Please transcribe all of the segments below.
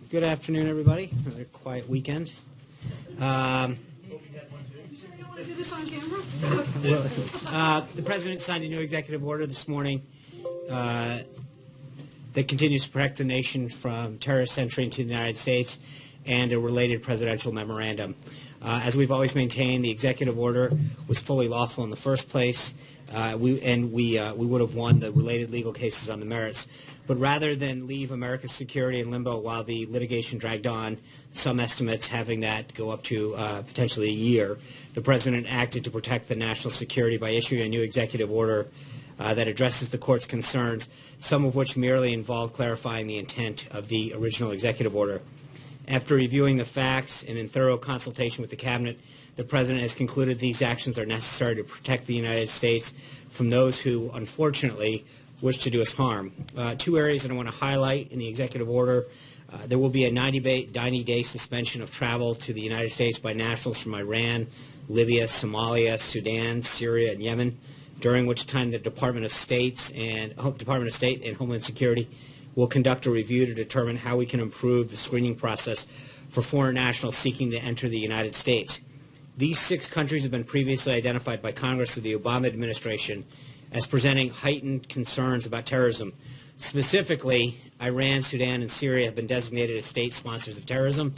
Good afternoon, everybody. Another quiet weekend. The President signed a new executive order this morning that continues to protect the nation from terrorist entry into the United States and a related presidential memorandum. As we've always maintained, the executive order was fully lawful in the first place. We would have won the related legal cases on the merits. But rather than leave America's security in limbo while the litigation dragged on, some estimates having that go up to potentially a year, the President acted to protect the national security by issuing a new executive order that addresses the court's concerns, some of which merely involve clarifying the intent of the original executive order. After reviewing the facts and in thorough consultation with the Cabinet, the President has concluded these actions are necessary to protect the United States from those who, unfortunately, wish to do us harm. Two areas that I want to highlight in the executive order. There will be a 90-day suspension of travel to the United States by nationals from Iran, Libya, Somalia, Sudan, Syria, and Yemen, during which time the Department of State and Homeland Security will conduct a review to determine how we can improve the screening process for foreign nationals seeking to enter the United States. These 6 countries have been previously identified by Congress through the Obama administration as presenting heightened concerns about terrorism. Specifically, Iran, Sudan, and Syria have been designated as state sponsors of terrorism.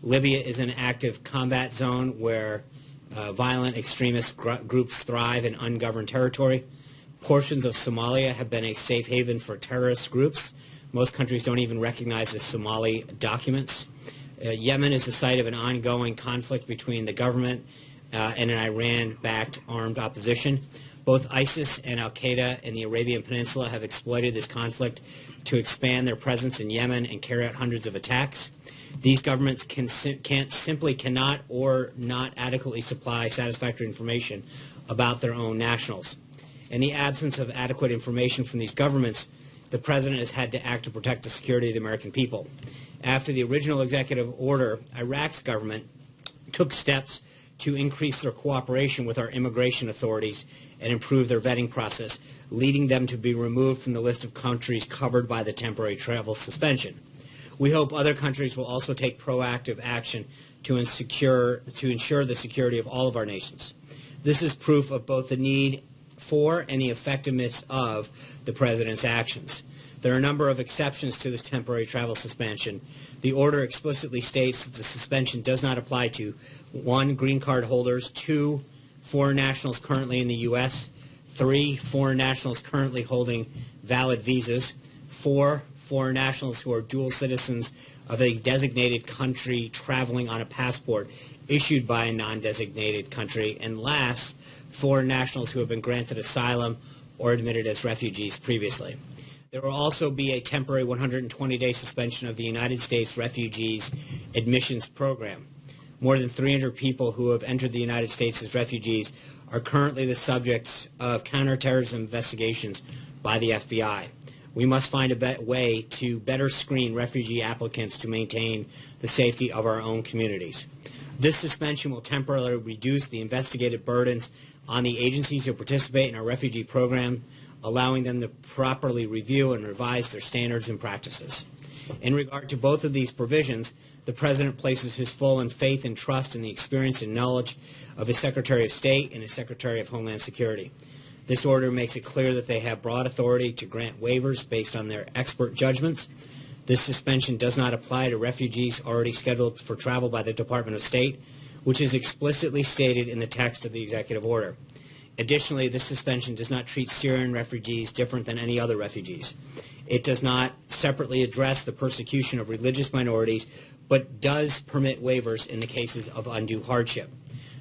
Libya is an active combat zone where violent extremist groups thrive in ungoverned territory. Portions of Somalia have been a safe haven for terrorist groups. Most countries don't even recognize the Somali documents. Yemen is the site of an ongoing conflict between the government and an Iran-backed armed opposition. Both ISIS and Al-Qaeda in the Arabian Peninsula have exploited this conflict to expand their presence in Yemen and carry out hundreds of attacks. These governments cannot or not adequately supply satisfactory information about their own nationals. In the absence of adequate information from these governments, the President has had to act to protect the security of the American people. After the original executive order, Iraq's government took steps to increase their cooperation with our immigration authorities and improve their vetting process, leading them to be removed from the list of countries covered by the temporary travel suspension. We hope other countries will also take proactive action to ensure the security of all of our nations. This is proof of both the need for and the effectiveness of the President's actions. There are a number of exceptions to this temporary travel suspension. The order explicitly states that the suspension does not apply to 1. Green card holders, 2. Foreign nationals currently in the U.S., 3. Foreign nationals currently holding valid visas, 4. Foreign nationals who are dual citizens of a designated country traveling on a passport issued by a non-designated country, and last, foreign nationals who have been granted asylum or admitted as refugees previously. There will also be a temporary 120-day suspension of the United States Refugees Admissions Program. More than 300 people who have entered the United States as refugees are currently the subjects of counterterrorism investigations by the FBI. We must find a way to better screen refugee applicants to maintain the safety of our own communities. This suspension will temporarily reduce the investigative burdens on the agencies who participate in our refugee program, allowing them to properly review and revise their standards and practices. In regard to both of these provisions, the President places his full faith and trust in the experience and knowledge of his Secretary of State and his Secretary of Homeland Security. This order makes it clear that they have broad authority to grant waivers based on their expert judgments. This suspension does not apply to refugees already scheduled for travel by the Department of State, which is explicitly stated in the text of the executive order. Additionally, this suspension does not treat Syrian refugees different than any other refugees. It does not separately address the persecution of religious minorities, but does permit waivers in the cases of undue hardship.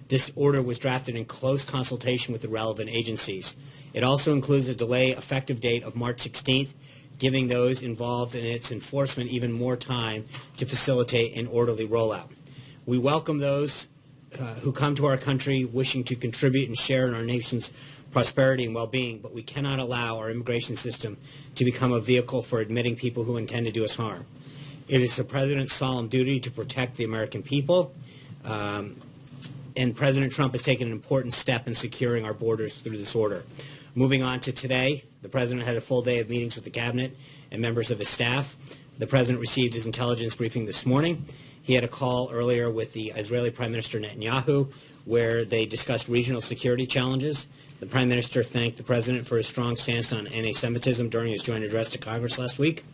This order was drafted in close consultation with the relevant agencies. It also includes a delay effective date of March 16th, giving those involved in its enforcement even more time to facilitate an orderly rollout. We welcome those who come to our country wishing to contribute and share in our nation's prosperity and well-being, but we cannot allow our immigration system to become a vehicle for admitting people who intend to do us harm. It is the President's solemn duty to protect the American people, and President Trump has taken an important step in securing our borders through this order. Moving on to today, the President had a full day of meetings with the Cabinet and members of his staff. The president received his intelligence briefing this morning. He had a call earlier with the Israeli Prime Minister Netanyahu, where they discussed regional security challenges. The Prime Minister thanked the President for his strong stance on anti-Semitism during his joint address to Congress last week.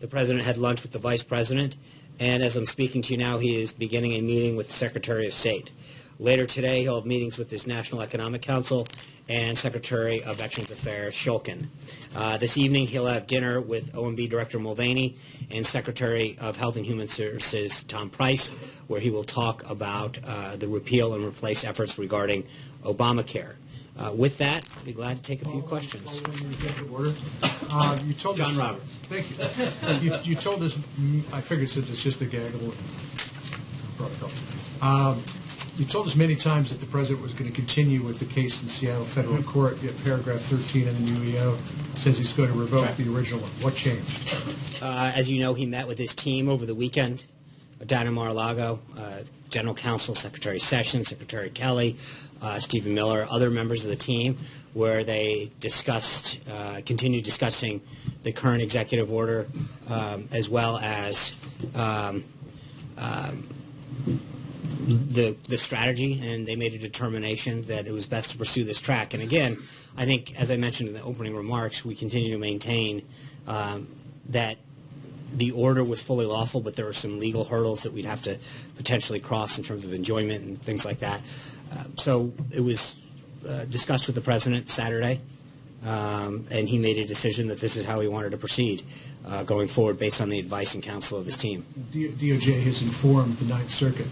The President had lunch with the Vice President, and as I'm speaking to you now, he is beginning a meeting with the Secretary of State. Later today, he'll have meetings with his National Economic Council and Secretary of Veterans Affairs Shulkin. This evening, he'll have dinner with OMB Director Mulvaney and Secretary of Health and Human Services Tom Price, where he will talk about the repeal and replace efforts regarding Obamacare. With that, I'd be glad to take a few questions. You told John us, Roberts. Thank you. You told us, I figured since it's just a gaggle of protocol. You told us many times that the President was going to continue with the case in Seattle Federal Court, yet paragraph 13 in the new EO says he's going to revoke the original one. What changed? As you know, he met with his team over the weekend down in Mar-a-Lago, General Counsel, Secretary Sessions, Secretary Kelly, Stephen Miller, other members of the team, where they discussed, continued discussing the current executive order, as well as the strategy, and they made a determination that it was best to pursue this track. And again, I think, as I mentioned in the opening remarks, we continue to maintain that the order was fully lawful, but there were some legal hurdles that we'd have to potentially cross in terms of enjoyment and things like that. So it was discussed with the President Saturday, and he made a decision that this is how he wanted to proceed going forward based on the advice and counsel of his team. DOJ has informed the Ninth Circuit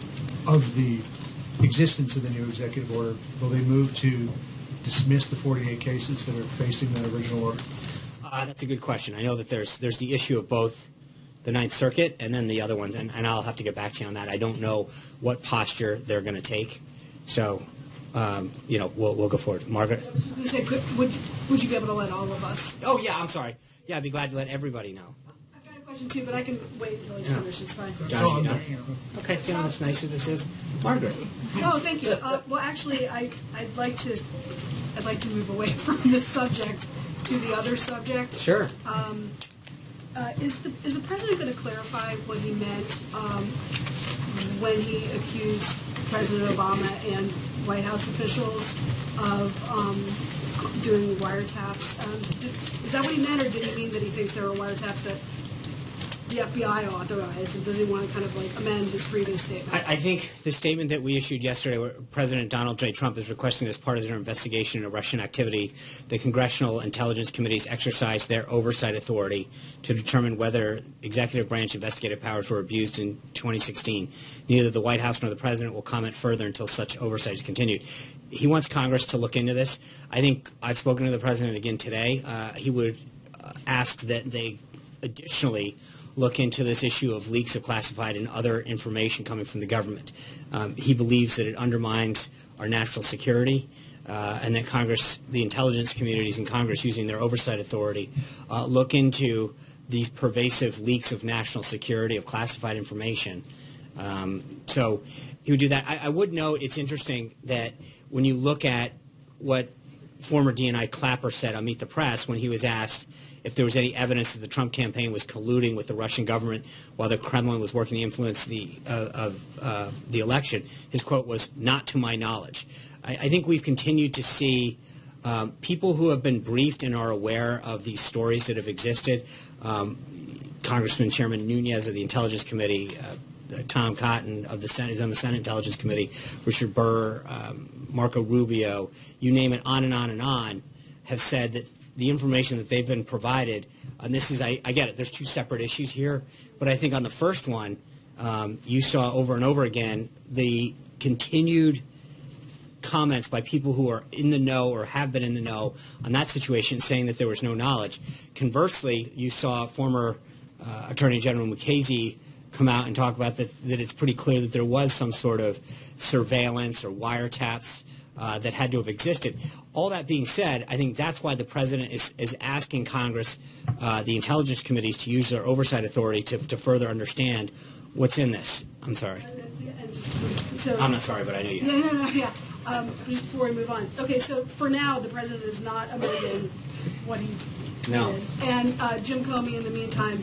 of the existence of the new executive order. Will they move to dismiss the 48 cases that are facing that original order? That's a good question. I know that there's the issue of both the Ninth Circuit and then the other ones, and I'll have to get back to you on that. I don't know what posture they're going to take. So, we'll go forward. Margaret? I was going to say, would you be able to let all of us? Oh, yeah, I'm sorry. Yeah, I'd be glad to let everybody know. I've got a question, too, but I can wait until he's finished. It's fine. John, okay, see how much nicer this is? Margaret? Oh, thank you. Well, actually, I'd like to move away from this subject to the other subject. Sure. Is the President going to clarify what he meant when he accused President Obama and White House officials of doing wiretaps? Is that what he meant, or did he mean that he thinks there are wiretaps that the FBI authorized, and does he want to kind of amend his previous statement? I think the statement that we issued yesterday, where President Donald J. Trump is requesting as part of their investigation into Russian activity, the Congressional Intelligence Committees exercise their oversight authority to determine whether executive branch investigative powers were abused in 2016. Neither the White House nor the President will comment further until such oversight is continued. He wants Congress to look into this. I think I've spoken to the President again today. He would ask that they additionally look into this issue of leaks of classified and other information coming from the government. He believes that it undermines our national security, and that Congress, the intelligence communities in Congress, using their oversight authority, look into these pervasive leaks of national security, of classified information. So he would do that. I would note it's interesting that when you look at what former DNI Clapper said on Meet the Press when he was asked if there was any evidence that the Trump campaign was colluding with the Russian government while the Kremlin was working to influence the election, his quote was, "Not to my knowledge." I think we've continued to see people who have been briefed and are aware of these stories that have existed. Congressman Chairman Nunes of the Intelligence Committee, Tom Cotton of the Senate is on the Senate Intelligence Committee, Richard Burr, Marco Rubio, you name it, on and on and on, have said that the information that they've been provided, and this is, I get it, there's two separate issues here, but I think on the first one, you saw over and over again the continued comments by people who are in the know or have been in the know on that situation saying that there was no knowledge. Conversely, you saw former Attorney General Mukasey come out and talk about that it's pretty clear that there was some sort of surveillance or wiretaps that had to have existed. All that being said, I think that's why the President is asking Congress, the intelligence committees, to use their oversight authority to further understand what's in this. I'm sorry. I'm not sorry, but I know you have. Yeah. Just before we move on. Okay, so for now, the President is not amending what he did. No. And Jim Comey, in the meantime,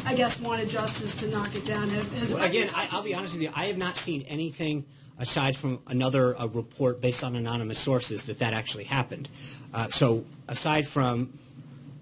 I guess, wanted justice to knock it down. Well, again, I'll be honest with you. I have not seen anything aside from another report based on anonymous sources that actually happened. So aside from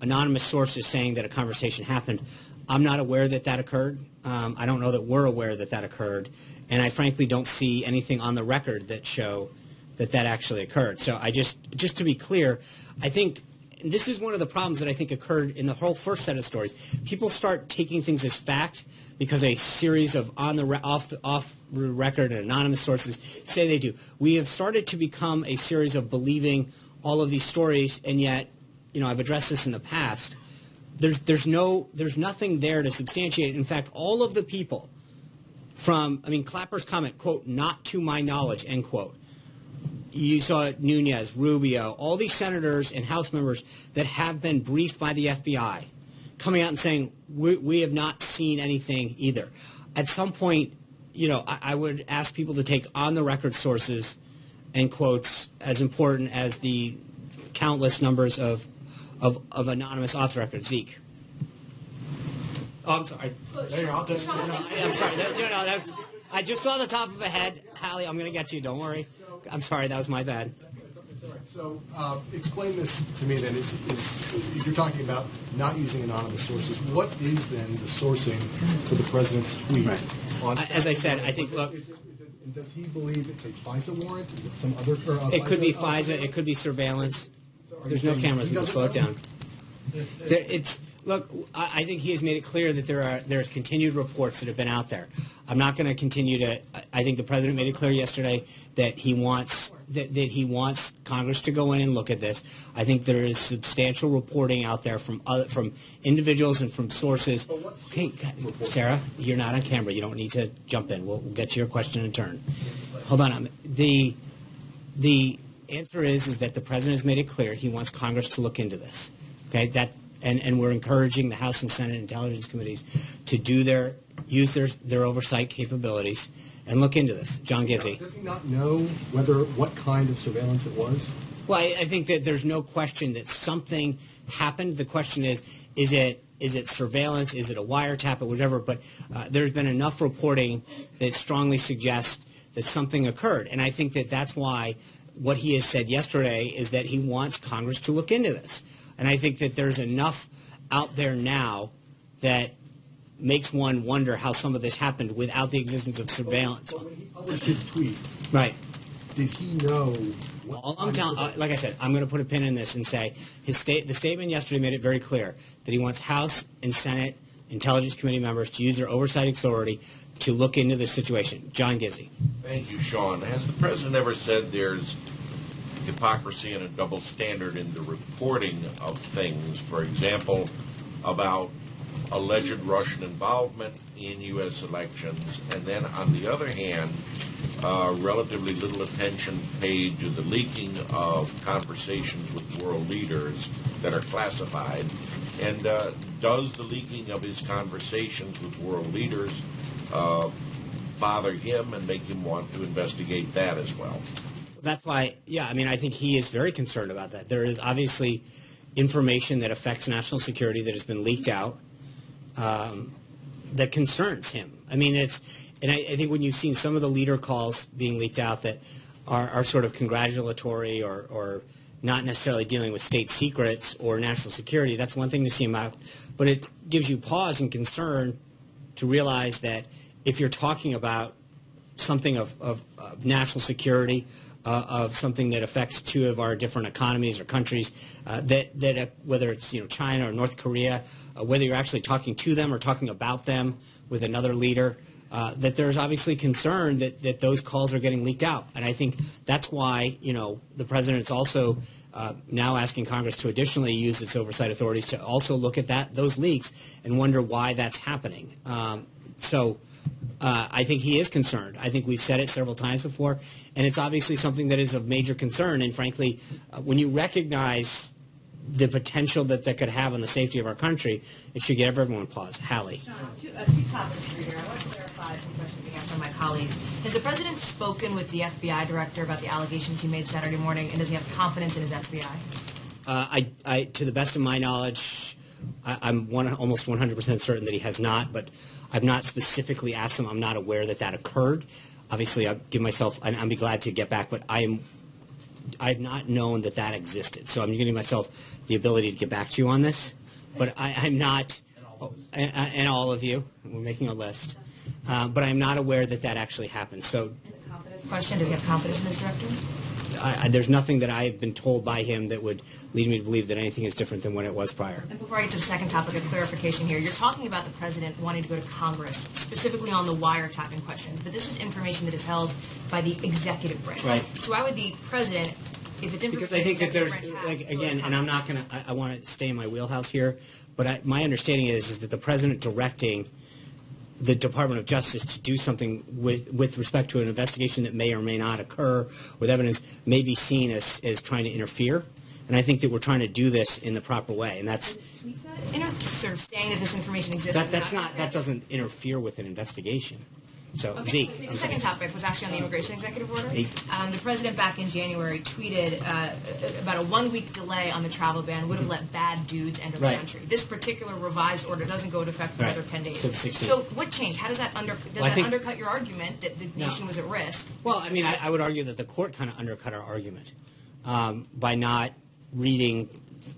anonymous sources saying that a conversation happened, I'm not aware that occurred. I don't know that we're aware that occurred. And I frankly don't see anything on the record that show that actually occurred. So I just to be clear, I think this is one of the problems that I think occurred in the whole first set of stories. People start taking things as fact because a series of off the record and anonymous sources say they do. We have started to become a series of believing all of these stories, and yet, I've addressed this in the past. There's nothing there to substantiate. In fact, all of the people Clapper's comment, quote, "not to my knowledge," end quote. You saw Nunes, Rubio, all these senators and House members that have been briefed by the FBI coming out and saying, we have not seen anything either. At some point, I would ask people to take on-the-record sources and quotes as important as the countless numbers of anonymous off-the-record. Zeke. Oh, I'm sorry. I'm sorry. I just saw the top of a head. Hallie, I'm going to get you. Don't worry. I'm sorry. That was my bad. So explain this to me then. If you're talking about not using anonymous sources, what is then the sourcing for the president's tweet? Right. As I said, I think, look. Does he believe it's a FISA warrant? Is it some other? It could be FISA. It could be surveillance. There's no cameras. We can slow it down. Look, I think he has made it clear that there's continued reports that have been out there. I'm not going to continue to. I think the president made it clear yesterday that he wants he wants Congress to go in and look at this. I think there is substantial reporting out there from individuals and from sources. Okay, Sarah, you're not on camera. You don't need to jump in. We'll get to your question in turn. Hold on. The answer is that the president has made it clear he wants Congress to look into this. Okay, and we're encouraging the House and Senate Intelligence Committees to use their oversight capabilities and look into this. John Gizzi. Does he not know what kind of surveillance it was? Well, I think that there's no question that something happened. The question is it surveillance? Is it a wiretap or whatever? But there's been enough reporting that strongly suggests that something occurred. And I think that's why what he has said yesterday is that he wants Congress to look into this. And I think that there's enough out there now that makes one wonder how some of this happened without the existence of surveillance. But when he published his tweet, right? Did he know? All I'm telling, like I said, I'm going to put a pin in this and say the statement yesterday made it very clear that he wants House and Senate Intelligence Committee members to use their oversight authority to look into this situation. John Gizzi. Thank you, Sean. Has the president ever said there's hypocrisy and a double standard in the reporting of things, for example, about alleged Russian involvement in U.S. elections, and then on the other hand, relatively little attention paid to the leaking of conversations with world leaders that are classified? And does the leaking of his conversations with world leaders bother him and make him want to investigate that as well? That's why, I think he is very concerned about that. There is obviously information that affects national security that has been leaked out that concerns him. I think when you've seen some of the leader calls being leaked out that are sort of congratulatory or not necessarily dealing with state secrets or national security, that's one thing to see him out. But it gives you pause and concern to realize that if you're talking about something of national security, of something that affects two of our different economies or countries, that whether it's China or North Korea, whether you're actually talking to them or talking about them with another leader, that there's obviously concern that those calls are getting leaked out. And I think that's why the president is also now asking Congress to additionally use its oversight authorities to also look at those leaks and wonder why that's happening. I think he is concerned. I think we've said it several times before, and it's obviously something that is of major concern. And frankly, when you recognize the potential that could have on the safety of our country, it should give everyone pause. Hallie. Sean, two topics here. I want to clarify some questions being asked by my colleagues. Has the president spoken with the FBI director about the allegations he made Saturday morning, and does he have confidence in his FBI? To the best of my knowledge, I'm almost 100% certain that he has not, but I've not specifically asked him. I'm not aware that that occurred. Obviously, I'd be glad to get back, but I've not known that that existed. So I'm giving myself the ability to get back to you on this, but I'm not, and all of you, we're making a list, but I'm not aware that that actually happened. So, And the confidence question, do we have confidence in this director? there's nothing that I've been told by him that would lead me to believe that anything is different than when it was prior. And before I get to the second topic of clarification here, you're talking about the president wanting to go to Congress, specifically on the wiretapping question, but this is information that is held by the executive branch. Right. So why would the president, if it's Because information I think that the there's, executive branch has, again, and I'm not going to, I want to stay in my wheelhouse here, but my understanding is that the president directing the Department of Justice to do something with respect to an investigation that may or may not occur with evidence may be seen as trying to interfere. And I think that we're trying to do this in the proper way. And that's sort of saying that this information exists. that doesn't interfere with an investigation. So, Okay. Zeke. The second topic was actually on the immigration executive order. Zeke. The president back in January tweeted about a 1 week delay on the travel ban would have let bad dudes enter the Right. country. This particular revised order doesn't go into effect for Right. another 10 days. So the 16th. So what changed? How does that undercut your argument that the nation was at risk? Well, I mean, I would argue that the court kind of undercut our argument by not reading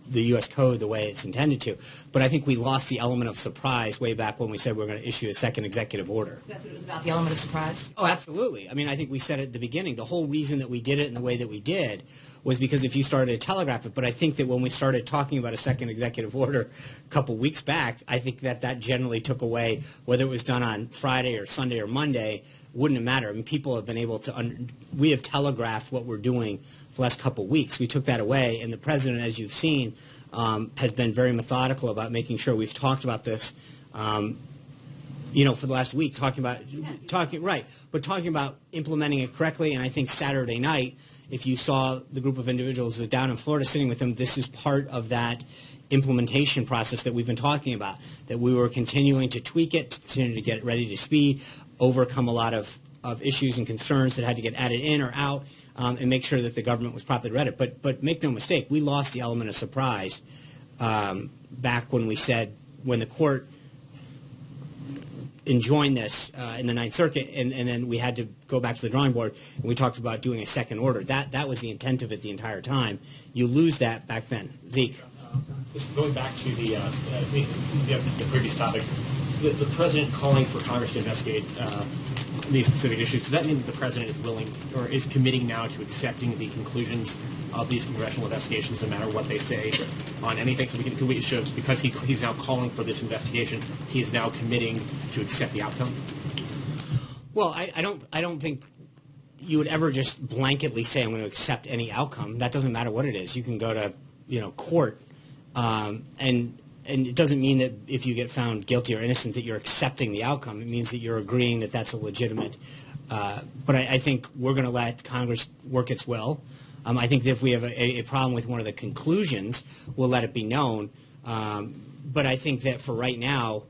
the U.S. Code the way it's intended to. But I think we lost the element of surprise way back when we said we were going to issue a second executive order. That's what it was about, the element of surprise. Oh, absolutely. I mean, I think we said at the beginning, the whole reason that we did it in the way that we did was because if you started to telegraph it. But I think that when we started talking about a second executive order a couple weeks back, I think that generally took away, whether it was done on Friday or Sunday or Monday, wouldn't have mattered. I mean, people have been able to, we have telegraphed what we're doing for the last couple weeks. We took that away, and the president, as you've seen, has been very methodical about making sure we've talked about this, for the last week, talking about implementing it correctly. And I think Saturday night, if you saw the group of individuals who were down in Florida sitting with them, this is part of that implementation process that we've been talking about, that we were continuing to tweak it, continue to get it ready to speed, overcome a lot of issues and concerns that had to get added in or out, and make sure that the government was properly read it. But make no mistake, we lost the element of surprise back when the court enjoined this in the Ninth Circuit, and then we had to go back to the drawing board, and we talked about doing a second order. That was the intent of it the entire time. You lose that back then. Zeke. Just going back to the previous topic, the president calling for Congress to investigate these specific issues, does that mean that the president is willing or is committing now to accepting the conclusions of these congressional investigations, no matter what they say on anything? So can we show, because he's now calling for this investigation, he is now committing to accept the outcome? Well, I don't think you would ever just blanketly say I'm going to accept any outcome. That doesn't matter what it is. You can go to court, and it doesn't mean that if you get found guilty or innocent that you're accepting the outcome. It means that you're agreeing that that's a legitimate. But I think we're going to let Congress work its will. I think that if we have a problem with one of the conclusions, we'll let it be known. But I think that for right now,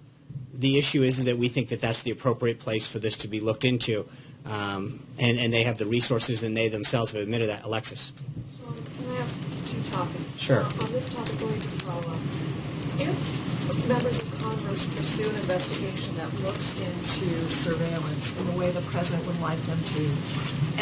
the issue is that we think that that's the appropriate place for this to be looked into. And they have the resources, and they themselves have admitted that. Alexis. Can I ask two topics? Sure. On this topic, let me just follow up. If members of Congress pursue an investigation that looks into surveillance in the way the president would like them to,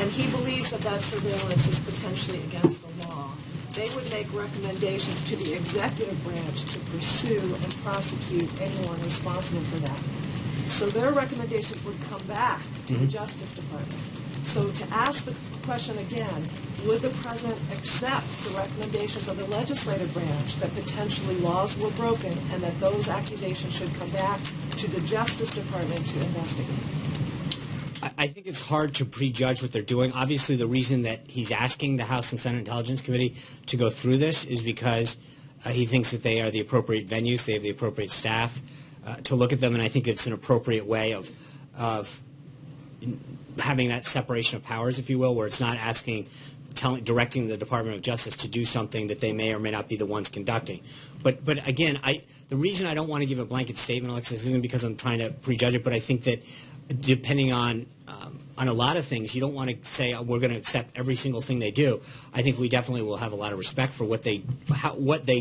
and he believes that that surveillance is potentially against the law, they would make recommendations to the executive branch to pursue and prosecute anyone responsible for that. So their recommendations would come back to the Justice Department. So to ask the question again, would the president accept the recommendations of the legislative branch that potentially laws were broken and that those accusations should come back to the Justice Department to investigate? I think it's hard to prejudge what they're doing. Obviously, the reason that he's asking the House and Senate Intelligence Committee to go through this is because he thinks that they are the appropriate venues, they have the appropriate staff to look at them, and I think it's an appropriate way of having that separation of powers, if you will, where it's not directing the Department of Justice to do something that they may or may not be the ones conducting. But again, the reason I don't want to give a blanket statement, Alexis, isn't because I'm trying to prejudge it, but I think that depending on a lot of things, you don't want to say we're going to accept every single thing they do. I think we definitely will have a lot of respect for what they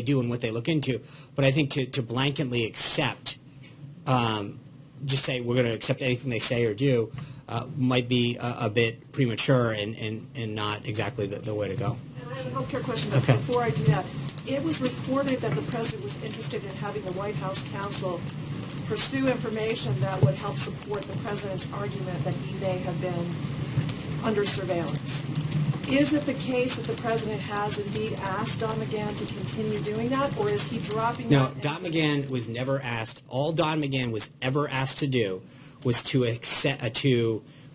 do and what they look into. But I think to blanketly accept, just say we're going to accept anything they say or do, might be a bit premature and not exactly the way to go. And I have a healthcare question, but before I do that, it was reported that the president was interested in having the White House counsel pursue information that would help support the president's argument that he may have been under surveillance. Is it the case that the president has indeed asked Don McGahn to continue doing that, or is he dropping No, that? Don McGahn was never asked. All Don McGahn was ever asked to do was to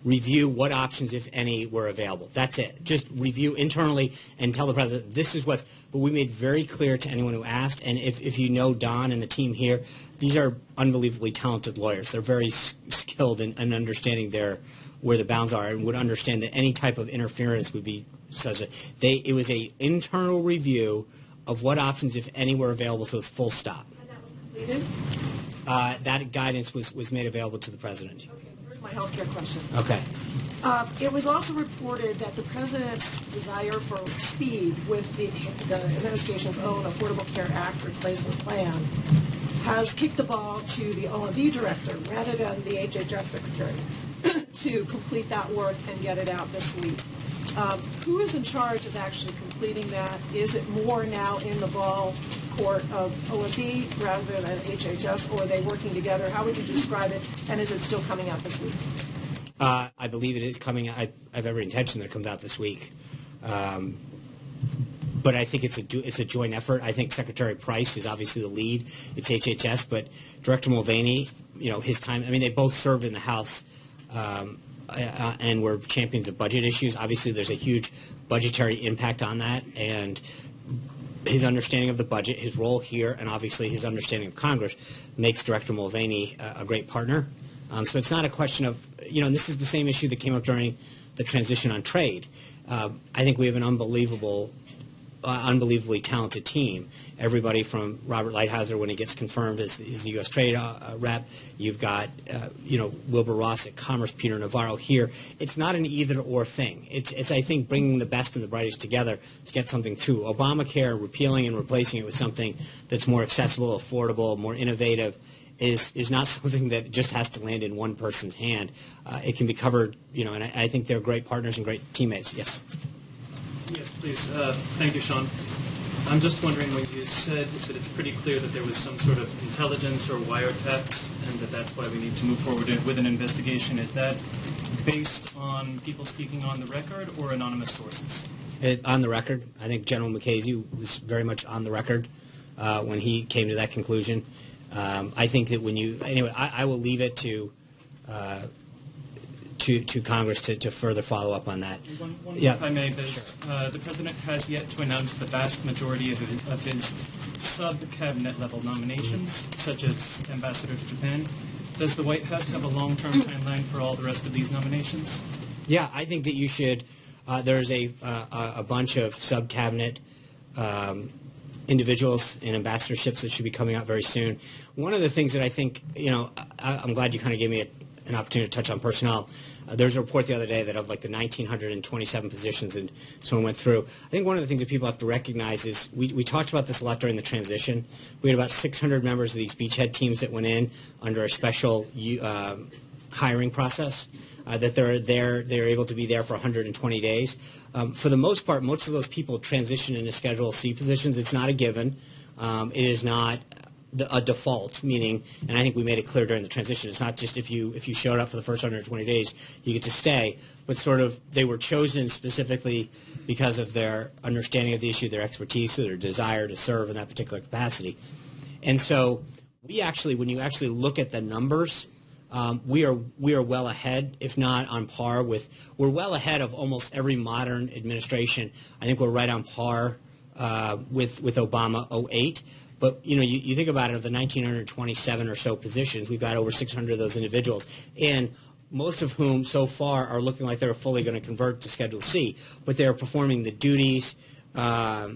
review what options, if any, were available. That's it. Just review internally and tell the president this is what's. But we made very clear to anyone who asked, and if you know Don and the team here, these are unbelievably talented lawyers. They're very skilled in understanding where the bounds are, and would understand that any type of interference would be such a. It was a internal review of what options, if any, were available. So it's full stop. And that was completed? That guidance was made available to the president. Okay, here's my healthcare question. Okay. It was also reported that the president's desire for speed with the administration's own Affordable Care Act replacement plan has kicked the ball to the OMB director rather than the HHS secretary to complete that work and get it out this week. Who is in charge of actually completing that? Is it more now in the ball court of OMB rather than HHS, or are they working together? How would you describe it, and is it still coming out this week? I believe it is coming. I have every intention that it comes out this week. But I think it's a joint effort. I think Secretary Price is obviously the lead. It's HHS, but Director Mulvaney, his time. I mean, they both served in the House and were champions of budget issues. Obviously, there's a huge budgetary impact on that, and his understanding of the budget, his role here, and obviously his understanding of Congress makes Director Mulvaney a great partner. So it's not a question of, and this is the same issue that came up during the transition on trade. I think we have an unbelievably talented team. Everybody from Robert Lighthizer, when he gets confirmed as the U.S. Trade rep, you've got Wilbur Ross at Commerce, Peter Navarro here. It's not an either-or thing. It's I think bringing the best and the brightest together to get something through. Obamacare, repealing and replacing it with something that's more accessible, affordable, more innovative, is not something that just has to land in one person's hand. It can be covered, and I think they're great partners and great teammates. Yes. Yes, please. Thank you, Sean. I'm just wondering, when you said that it's pretty clear that there was some sort of intelligence or wiretaps and that that's why we need to move forward with an investigation, is that based on people speaking on the record or anonymous sources? On the record. I think General McCasey was very much on the record when he came to that conclusion. I think that I will leave it to Congress to further follow up on that. One more, if I may. The president has yet to announce the vast majority of his sub-cabinet level nominations, such as ambassador to Japan. Does the White House have a long-term timeline for all the rest of these nominations? Yeah, I think that you should. There's a bunch of sub-cabinet individuals and ambassadorships that should be coming out very soon. One of the things that I think, I'm glad you kind of gave me an opportunity to touch on personnel. There's a report the other day that of like the 1,927 positions, and someone went through. I think one of the things that people have to recognize is we talked about this a lot during the transition. We had about 600 members of these beachhead teams that went in under a special hiring process. That they're able to be there for 120 days. For the most part, most of those people transition into Schedule C positions. It's not a given. It is not a default, meaning, and I think we made it clear during the transition, it's not just if you showed up for the first 120 days, you get to stay, but sort of they were chosen specifically because of their understanding of the issue, their expertise, their desire to serve in that particular capacity. And so we actually, when you actually look at the numbers, we are well ahead, if not on par with, we're well ahead of almost every modern administration. I think we're right on par with Obama 08. But, you think about it, of the 1,927 or so positions, we've got over 600 of those individuals, and most of whom so far are looking like they're fully going to convert to Schedule C, but they're performing the duties that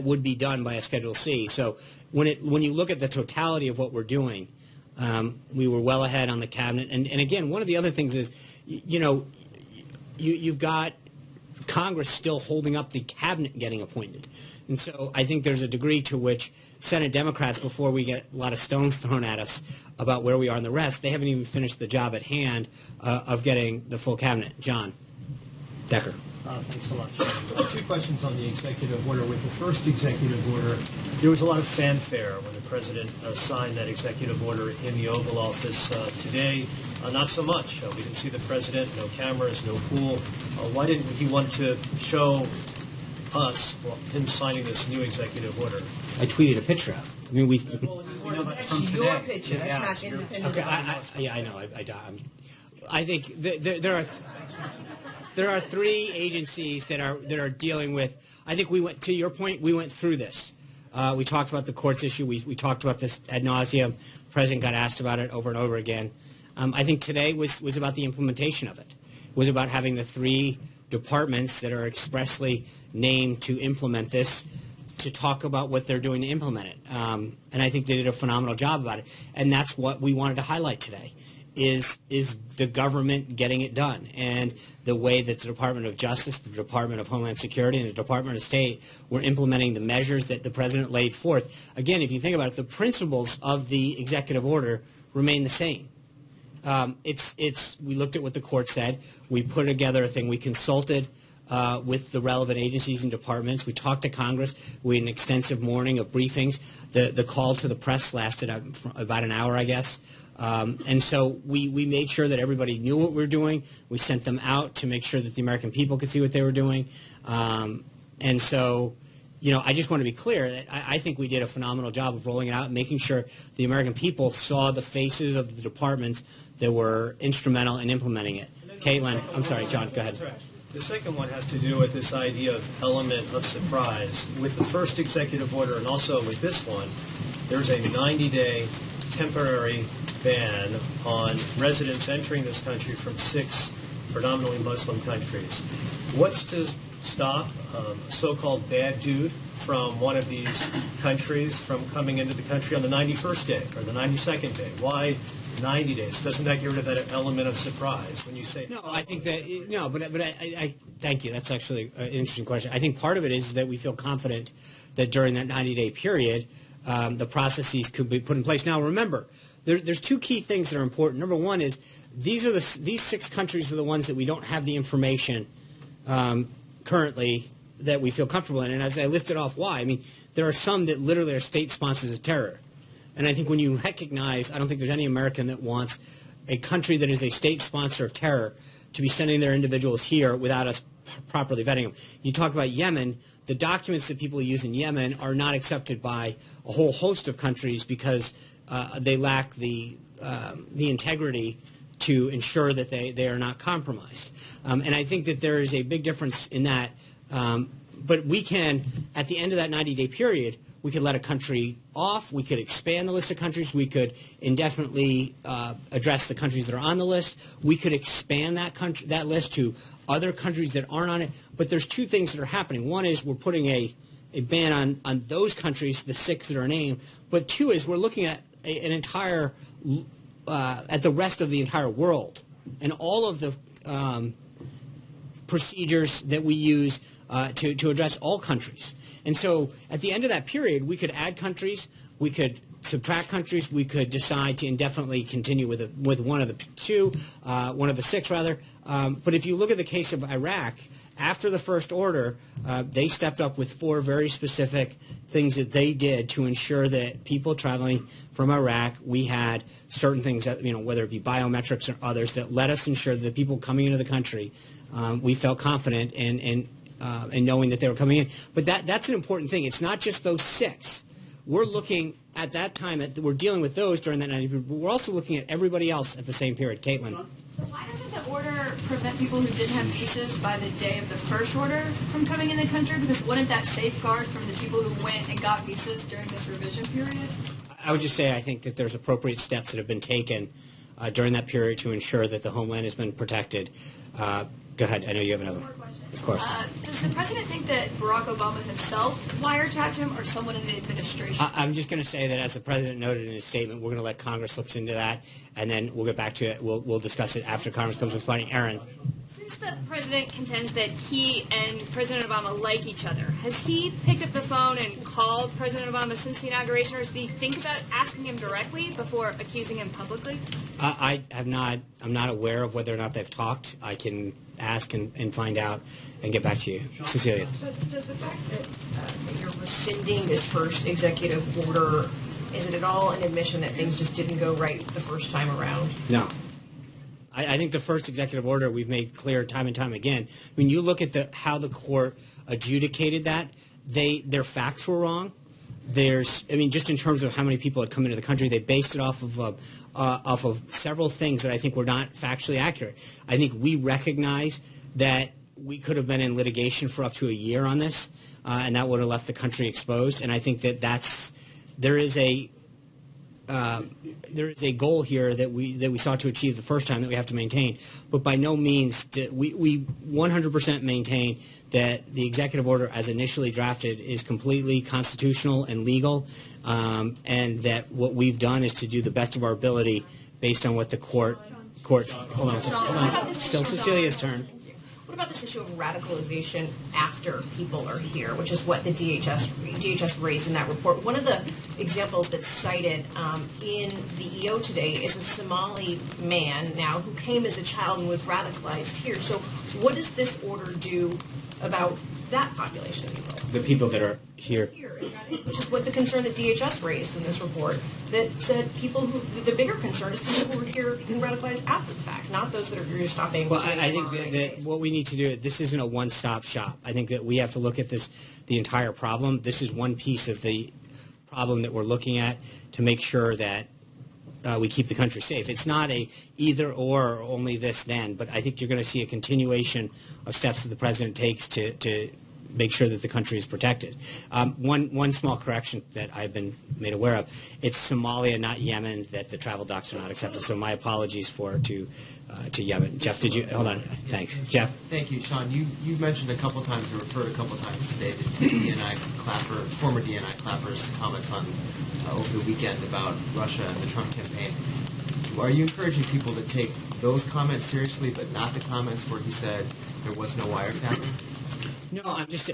would be done by a Schedule C. So when you look at the totality of what we're doing, We were well ahead on the cabinet. And again, one of the other things is, you've got Congress still holding up the cabinet getting appointed. And so I think there's a degree to which Senate Democrats, before we get a lot of stones thrown at us about where we are and the rest, they haven't even finished the job at hand of getting the full cabinet. John Decker. Thanks so much. Two questions on the executive order. With the first executive order, there was a lot of fanfare when the president signed that executive order in the Oval Office. Today, not so much. We didn't see the president, no cameras, no pool. Why didn't he want to show us him signing this new executive order? I tweeted a picture out. I mean, we know that's actually your picture. That's not independent. Okay, I know. I think there are three agencies that are dealing with. I think we went, to your point, we went through this. We talked about the courts issue. We talked about this ad nauseum. The president got asked about it over and over again. I think today was about the implementation of it. It was about having the three departments that are expressly named to implement this to talk about what they're doing to implement it. And I think they did a phenomenal job about it. And that's what we wanted to highlight today. Is the government getting it done, and the way that the Department of Justice, the Department of Homeland Security, and the Department of State were implementing the measures that the president laid forth. Again, if you think about it, the principles of the executive order remain the same. We looked at what the court said. We put together a thing. We consulted with the relevant agencies and departments. We talked to Congress. We had an extensive morning of briefings. The call to the press lasted about an hour, I guess. And so we made sure that everybody knew what we were doing. We sent them out to make sure that the American people could see what they were doing. And so, I just want to be clear that I think we did a phenomenal job of rolling it out and making sure the American people saw the faces of the departments that were instrumental in implementing it. Caitlin, I'm sorry, John, go ahead. The second one has to do with this idea of element of surprise. With the first executive order and also with this one, there's a 90-day temporary ban on residents entering this country from 6 predominantly Muslim countries. What's to stop a so-called bad dude from one of these countries from coming into the country on the 91st day or the 92nd day? Why 90 days? Doesn't that get rid of that element of surprise when you say... No, I think that... No, but I thank you. That's actually an interesting question. I think part of it is that we feel confident that during that 90-day period, the processes could be put in place. Now, remember, there's two key things that are important. Number one is these 6 countries are the ones that we don't have the information currently that we feel comfortable in. And as I listed off why, I mean, there are some that literally are state sponsors of terror. And I think when you recognize, I don't think there's any American that wants a country that is a state sponsor of terror to be sending their individuals here without us properly vetting them. You talk about Yemen. The documents that people use in Yemen are not accepted by a whole host of countries because they lack the integrity to ensure that they are not compromised. And I think that there is a big difference in that. But we can, at the end of that 90-day period, we could let a country off. We could expand the list of countries. We could indefinitely address the countries that are on the list. We could expand that list to other countries that aren't on it. But there's two things that are happening. One is we're putting a ban on those countries, the 6 that are named. But two is we're looking at an entire at the rest of the entire world and all of the procedures that we use to address all countries. And so at the end of that period, we could add countries, we could subtract countries, we could decide to indefinitely continue with one of the 2, one of the 6 rather. But if you look at the case of Iraq, after the first order, they stepped up with 4 very specific things that they did to ensure that people traveling from Iraq, we had certain things, that, whether it be biometrics or others, that let us ensure that the people coming into the country, we felt confident in knowing that they were coming in. But that's an important thing. It's not just those 6. We're looking at that time, we're dealing with those during that 90 period, but we're also looking at everybody else at the same period. Caitlin. So why doesn't the order prevent people who didn't have visas by the day of the first order from coming in the country? Because wouldn't that safeguard from the people who went and got visas during this revision period? I would just say I think that there's appropriate steps that have been taken during that period to ensure that the homeland has been protected. Go ahead. I know you have another. One more question. Of course. Does the president think that Barack Obama himself wiretapped him, or someone in the administration? I'm just going to say that, as the president noted in his statement, we're going to let Congress look into that, and then we'll get back to it. We'll discuss it after Congress comes with funding. Aaron. Since the president contends that he and President Obama like each other, has he picked up the phone and called President Obama since the inauguration, or does he think about asking him directly before accusing him publicly? I'm not aware of whether or not they've talked. I can ask and find out and get back to you. Cecilia. But does the fact that you're rescinding this first executive order, is it at all an admission that things just didn't go right the first time around? No. I think the first executive order we've made clear time and time again. When you look at how the court adjudicated that, their facts were wrong. Just in terms of how many people had come into the country, they based it off of several things that I think were not factually accurate. I think we recognize that we could have been in litigation for up to a year on this, and that would have left the country exposed. And I think that there is a goal here that we sought to achieve the first time that we have to maintain. But by no means we 100% maintain that the executive order as initially drafted is completely constitutional and legal, and that what we've done is to do the best of our ability based on what the court. Hold on. Still Cecilia's turn. What about this issue of radicalization after people are here, which is what the DHS raised in that report? One of the examples that's cited in the EO today is a Somali man now who came as a child and was radicalized here. So what does this order do about that population of people? The people that are here. Which is what the concern that DHS raised in this report, that said the bigger concern is people who are here who radicalize after the fact, not those that are here stopping. Well, I think that what we need to do, this isn't a one-stop shop. I think that we have to look at the entire problem. This is one piece of the problem that we're looking at to make sure that we keep the country safe. It's not a either or only this then, but I think you're going to see a continuation of steps that the president takes to make sure that the country is protected. One small correction that I've been made aware of: it's Somalia, not Yemen, that the travel docs are not accepted. So my apologies to Yemen. Jeff, did you hold on? Thanks, Jeff. Thank you, Sean. You mentioned a couple times, or referred a couple times today to former DNI Clapper's comments on over the weekend about Russia and the Trump campaign. Are you encouraging people to take those comments seriously, but not the comments where he said there was no wiretapping? No,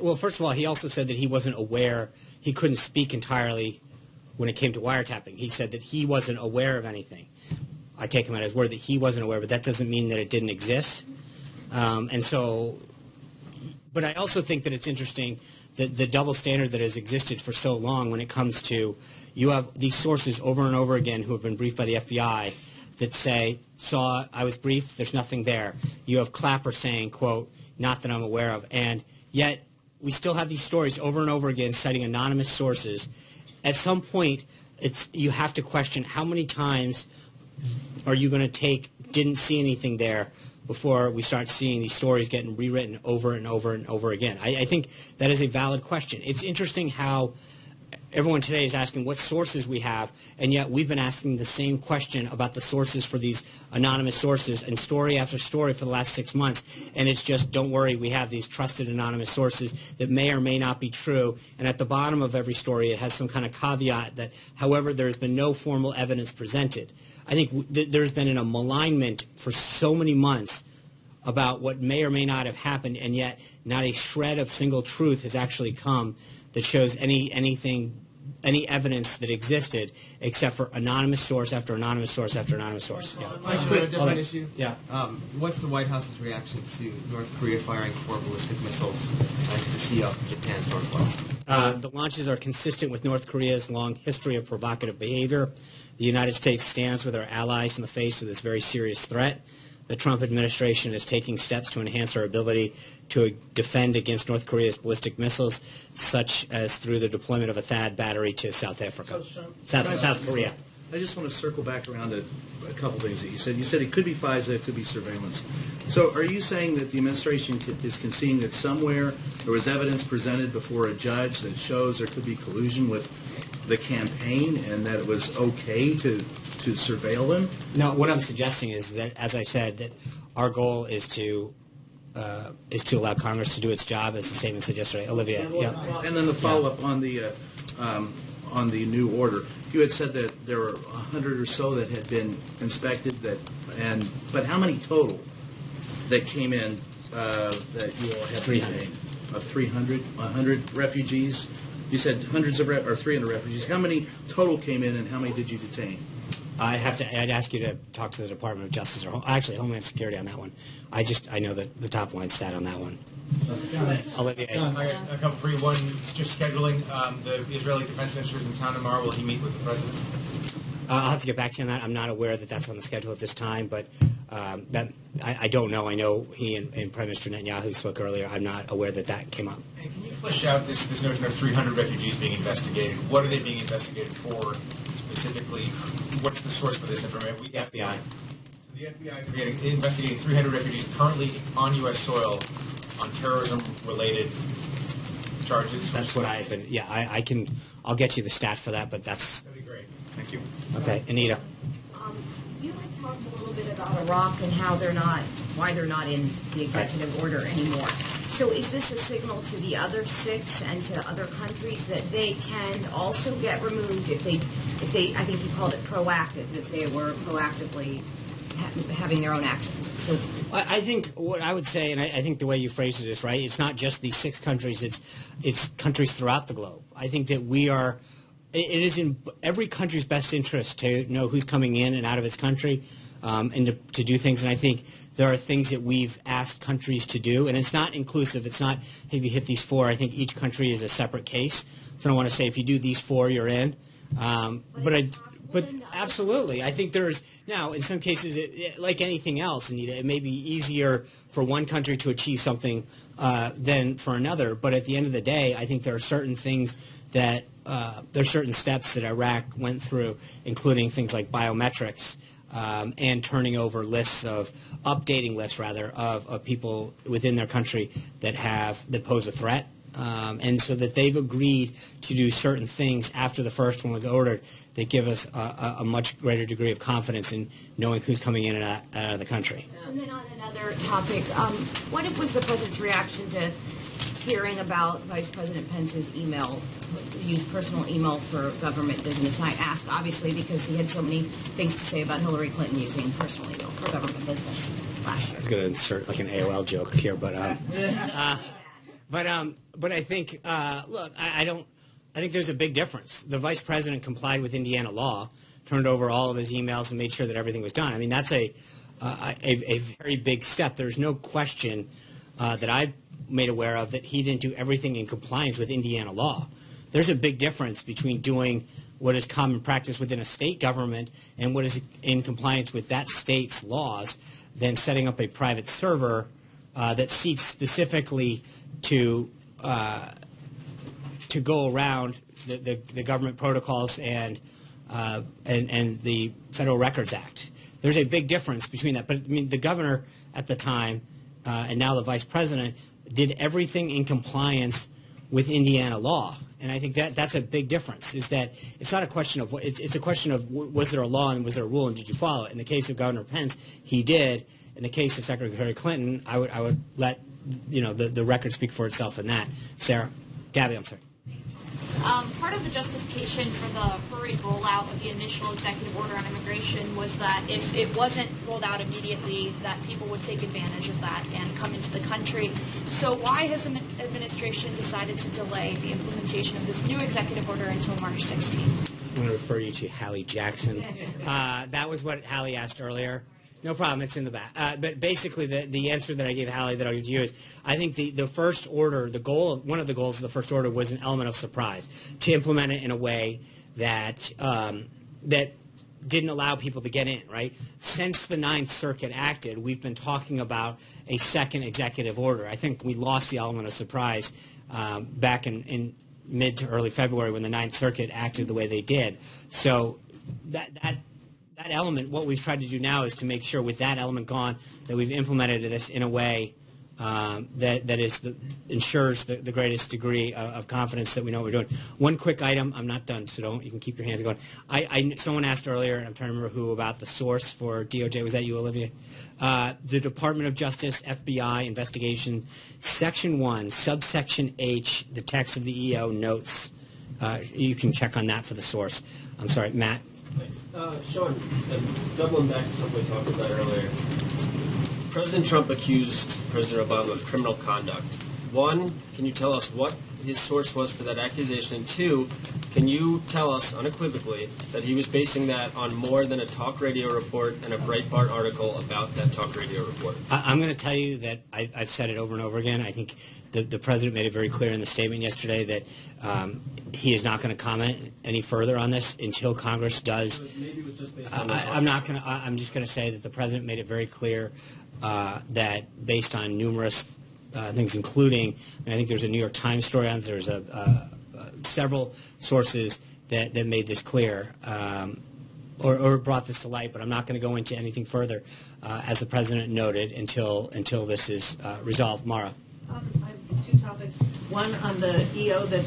well, first of all, he also said that he wasn't aware, he couldn't speak entirely when it came to wiretapping. He said that he wasn't aware of anything. I take him at his word that he wasn't aware, but that doesn't mean that it didn't exist. But I also think that it's interesting that the double standard that has existed for so long when it comes to, you have these sources over and over again who have been briefed by the FBI that say, I was briefed, there's nothing there. You have Clapper saying, quote, not that I'm aware of. And yet we still have these stories over and over again citing anonymous sources. At some point, you have to question how many times are you going to take didn't see anything there before we start seeing these stories getting rewritten over and over and over again. I think that is a valid question. It's interesting how everyone today is asking what sources we have, and yet we've been asking the same question about the sources for these anonymous sources and story after story for the last 6 months. And it's just, don't worry, we have these trusted anonymous sources that may or may not be true. And at the bottom of every story, it has some kind of caveat that, however, there has been no formal evidence presented. I think there's been a malignment for so many months about what may or may not have happened, and yet not a shred of single truth has actually come that shows any evidence that existed, except for anonymous source after anonymous source after anonymous source. Yeah. Question on a different issue. Yeah. What's the White House's reaction to North Korea firing 4 ballistic missiles into the sea off Japan's northwest? The launches are consistent with North Korea's long history of provocative behavior. The United States stands with our allies in the face of this very serious threat. The Trump administration is taking steps to enhance our ability to defend against North Korea's ballistic missiles, such as through the deployment of a THAAD battery to South Africa, South Korea. I just want to circle back around to a couple things that you said. You said it could be FISA, it could be surveillance. So are you saying that the administration is conceding that somewhere there was evidence presented before a judge that shows there could be collusion with the campaign and that it was okay to surveil them? No, what I'm suggesting is that, as I said, that our goal is to is to allow Congress to do its job, as the statement said yesterday. Olivia, yeah. And then the follow-up on the new order. You had said that there were 100 or so that had been inspected, but how many total that came in that you all had 300. Of 300, 100 refugees? You said hundreds of or 300 refugees. How many total came in, and how many did you detain? I'd ask you to talk to the Department of Justice or actually Homeland Security on that one. I know the top line stat on that one. Olivia. John, I got a couple for you. One, just scheduling. The Israeli defense minister is in town tomorrow. Will he meet with the president? I'll have to get back to you on that. I'm not aware that that's on the schedule at this time, but I don't know. I know he and Prime Minister Netanyahu spoke earlier. I'm not aware that came up. And can you flesh out this notion of 300 refugees being investigated? What are they being investigated for specifically? What's the source for this information? The FBI. So the FBI is investigating 300 refugees currently on U.S. soil on terrorism-related charges. That's what I've been. Yeah, I'll get you the stat for that, but that's. That'd be great. Thank you. Okay, Anita. You had talked a little bit about Iraq and why they're not in the executive order anymore. So is this a signal to the other 6 and to other countries that they can also get removed if they I think you called it proactive, if they were proactively having their own actions? So I think what I would say, and I think the way you phrased it is right. It's not just these 6 countries; it's countries throughout the globe. I think that we are. It is in every country's best interest to know who's coming in and out of its country, and to do things. And I think there are things that we've asked countries to do, and it's not inclusive. It's not, hey, if you hit these 4, I think each country is a separate case. So I don't want to say if you do these 4, you're in. But absolutely, I think there's now in some cases, like anything else, Anita, it may be easier for one country to achieve something than for another. But at the end of the day, I think there are certain things that there are certain steps that Iraq went through, including things like biometrics and turning over updating lists of people within their country that pose a threat. And so that they've agreed to do certain things after the first one was ordered that give us a much greater degree of confidence in knowing who's coming in and out of the country. And then on another topic, what was the president's reaction to hearing about Vice President Pence's personal email for government business? I ask, obviously, because he had so many things to say about Hillary Clinton using personal email for government business last year. I was going to insert like an AOL joke here, but I think, look, I think there's a big difference. The vice president complied with Indiana law, turned over all of his emails, and made sure that everything was done. I mean, that's a very big step. There's no question that I've made aware of that he didn't do everything in compliance with Indiana law. There's a big difference between doing what is common practice within a state government and what is in compliance with that state's laws than setting up a private server that seeks specifically to go around the government protocols and the Federal Records Act. There's a big difference between that. But I mean, the governor at the time and now the vice president did everything in compliance with Indiana law, and I think that's a big difference. Is that it's not a question of it's a question of was there a law and was there a rule and did you follow it? In the case of Governor Pence, he did. In the case of Secretary Clinton, I would let the record speak for itself in that. Gabby, I'm sorry. Part of the justification for the hurried rollout of the initial executive order on immigration was that if it wasn't rolled out immediately, that people would take advantage of that and come into the country. So why has the administration decided to delay the implementation of this new executive order until March 16th? I'm going to refer you to Hallie Jackson. That was what Hallie asked earlier. No problem, it's in the back. But basically, the answer that I gave Hallie that I'll give to you is, I think the first order, one of the goals of the first order was an element of surprise, to implement it in a way that that didn't allow people to get in, right? Since the Ninth Circuit acted, we've been talking about a second executive order. I think we lost the element of surprise back in mid to early February when the Ninth Circuit acted the way they did. So that element, what we've tried to do now is to make sure with that element gone that we've implemented this in a way that ensures the greatest degree of confidence that we know what we're doing. One quick item. I'm not done, so you can keep your hands going. Someone asked earlier, and I'm trying to remember who, about the source for DOJ. Was that you, Olivia? The Department of Justice, FBI investigation, Section 1, subsection H, the text of the EO notes. You can check on that for the source. I'm sorry, Matt. Thanks. Sean, doubling back to something we talked about earlier. President Trump accused President Obama of criminal conduct. One, can you tell us what his source was for that accusation? And two, can you tell us unequivocally that he was basing that on more than a talk radio report and a Breitbart article about that talk radio report? I'm going to tell you that I've said it over and over again. I think the president made it very clear in the statement yesterday that he is not going to comment any further on this until Congress does. So maybe it was just based on I'm just going to say that the president made it very clear that based on numerous things, including, I think there's a New York Times story on. There's several sources that made this clear or brought this to light. But I'm not going to go into anything further, as the president noted, until this is resolved. Mara. I have two topics. One on the EO that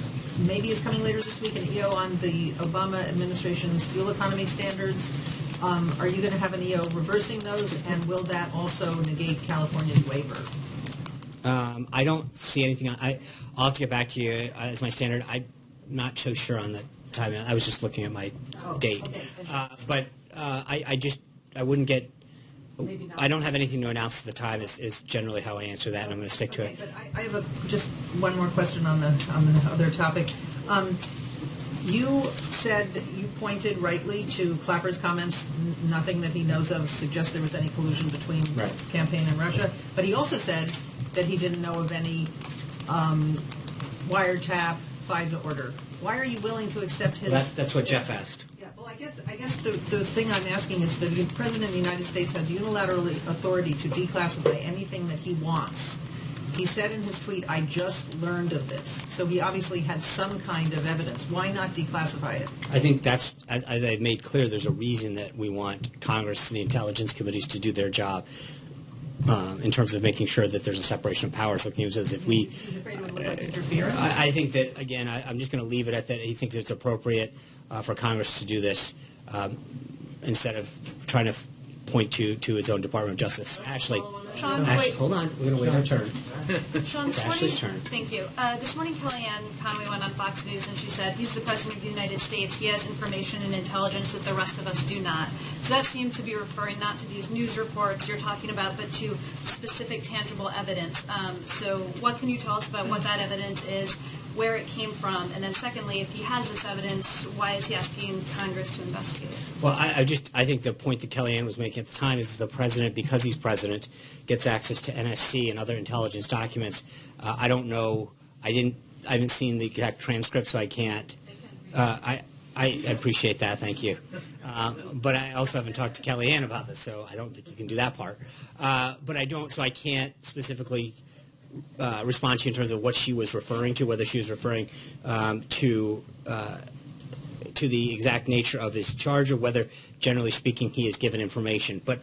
maybe is coming later this week, an EO on the Obama administration's fuel economy standards. Are you going to have an EO reversing those, and will that also negate California's waiver? I don't see anything. I'll have to get back to you as my standard. I'm not so sure on the timing. I was just looking at my date. Okay. But I wouldn't get. I don't have anything to announce at the time. Is generally how I answer that, and I'm going to stick to it. But I have just one more question on the other topic. You said that you pointed rightly to Clapper's comments. Nothing that he knows of suggests there was any collusion between the campaign and Russia. But he also said that he didn't know of any wiretap FISA order. Why are you willing to accept his? That's what Jeff asked. Yeah. Well, I guess the thing I'm asking is that the president of the United States has unilateral authority to declassify anything that he wants. He said in his tweet, "I just learned of this." So he obviously had some kind of evidence. Why not declassify it? I think that's, as I've made clear, there's a reason that we want Congress and the intelligence committees to do their job in terms of making sure that there's a separation of powers. Looking at it as if we, He's afraid it would look like interference. I think that, again, I'm just going to leave it at that. He thinks it's appropriate for Congress to do this instead of trying to point to its own Department of Justice. Ashley. Sean, Hold on. We're going to wait our turn. Sean, It's Ashley's turn. Thank you. This morning, Kellyanne Conway went on Fox News and she said, he's the President of the United States. He has information and intelligence that the rest of us do not. So that seemed to be referring not to these news reports you're talking about, but to specific tangible evidence. So what can you tell us about what that evidence is, where it came from, and then secondly, if he has this evidence, why is he asking Congress to investigate it? Well, I think the point that Kellyanne was making at the time is that the president, because he's president, gets access to NSC and other intelligence documents. I don't know. I haven't seen the exact transcript, so I can't. I appreciate that. Thank you. But I also haven't talked to Kellyanne about this, so I don't think you can do that part. But I don't. So I can't specifically respond to you in terms of what she was referring to, whether she was referring to the exact nature of his charge or whether, generally speaking, he is given information. But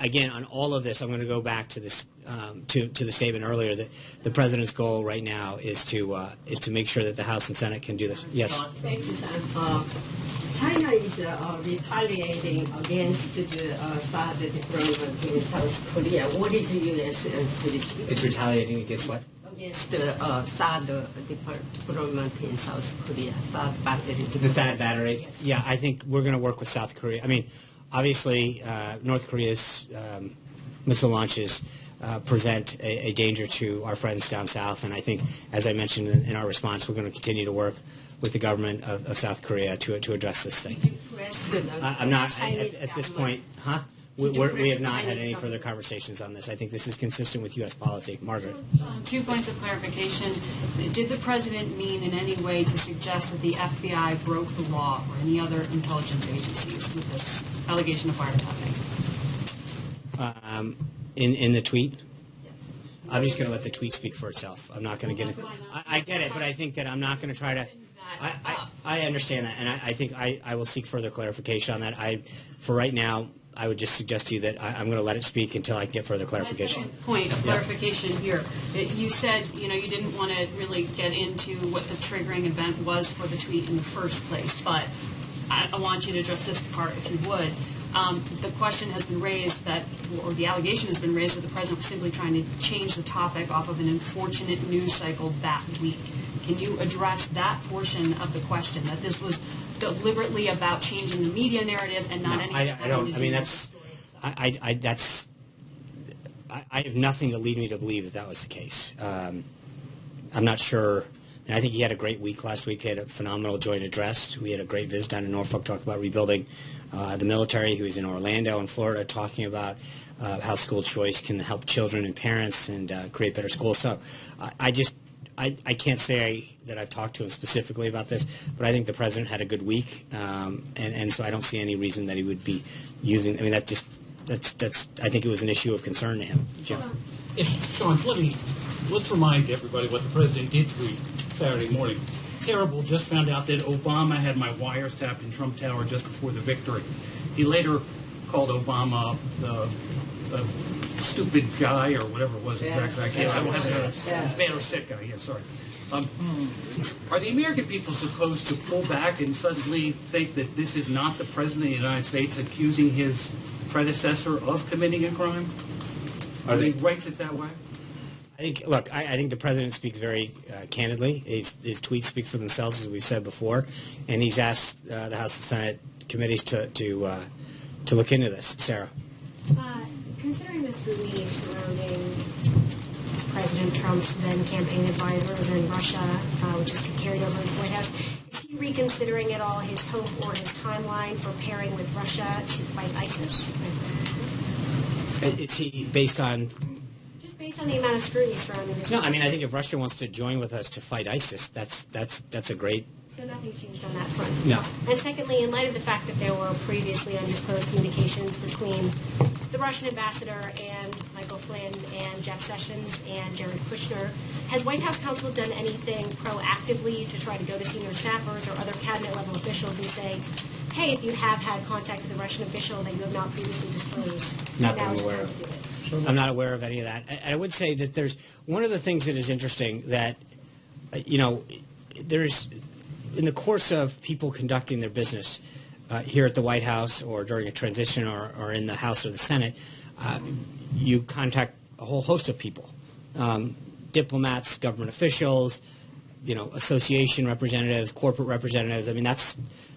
again, on all of this, I'm going to go back to this to the statement earlier that the president's goal right now is to make sure that the House and Senate can do this. Yes. Thank you, Sam. China is retaliating against the THAAD deployment in South Korea. What is the U.S. position? It's retaliating against what? Against the THAAD deployment in South Korea, THAAD battery. The THAAD battery? Yes. Yeah, I think we're going to work with South Korea. I mean, obviously, North Korea's missile launches present a danger to our friends down south, and I think, as I mentioned in our response, we're going to continue to work with the government of South Korea to address this thing. I'm not, at this point, we have not had any further conversations on this. I think this is consistent with U.S. policy. Margaret. 2 points of clarification. Did the president mean in any way to suggest that the FBI broke the law or any other intelligence agencies with this allegation of wiretapping? In the tweet? I'm just going to let the tweet speak for itself. I'm not going to get it. I get it, but I think that I'm not going to try to. I understand that, and I think I will seek further clarification on that. For right now, I would just suggest to you that I'm going to let it speak until I can get further clarification. Point of clarification here. You said, you didn't want to really get into what the triggering event was for the tweet in the first place, but I want you to address this part if you would. The question has been raised or the allegation has been raised that the president was simply trying to change the topic off of an unfortunate news cycle that week. Can you address that portion of the question, that this was deliberately about changing the media narrative and not anything? I don't. I mean, I have nothing to lead me to believe that was the case. I'm not sure. And I think he had a great week last week. He had a phenomenal joint address. We had a great visit down in Norfolk, talking about rebuilding the military. He was in Orlando in Florida talking about how school choice can help children and parents and create better schools. So I can't say that I've talked to him specifically about this, but I think the president had a good week, and so I don't see any reason that he would be using. I mean, that's. I think it was an issue of concern to him. Jim. Yes, Sean. Let's remind everybody what the president did tweet Saturday morning. Terrible. Just found out that Obama had my wires tapped in Trump Tower just before the victory. He later called Obama the stupid guy or whatever it was exactly. I don't have bad or sick guy. Yeah, sorry. Are the American people supposed to pull back and suddenly think that this is not the president of the United States accusing his predecessor of committing a crime? Are they writes it that way? I think the president speaks very candidly. His tweets speak for themselves, as we've said before, and he's asked the House and Senate committees to look into this. Sarah. Considering this release surrounding President Trump's then campaign advisors in Russia, which is carried over to the White House, is he reconsidering at all his hope or his timeline for pairing with Russia to fight ISIS? Is he based on the amount of scrutiny surrounding this? No, I mean, I think if Russia wants to join with us to fight ISIS, that's a great. So nothing's changed on that front? No. And secondly, in light of the fact that there were previously undisclosed communications between the Russian ambassador and Michael Flynn and Jeff Sessions and Jared Kushner, has White House counsel done anything proactively to try to go to senior staffers or other cabinet-level officials and say, hey, if you have had contact with a Russian official that you have not previously disclosed, not now that I'm is aware time to do it? I'm not aware of any of that. I would say that there's one of the things that is interesting that, there's in the course of people conducting their business here at the White House or during a transition or in the House or the Senate, you contact a whole host of people, diplomats, government officials, association representatives, corporate representatives. I mean,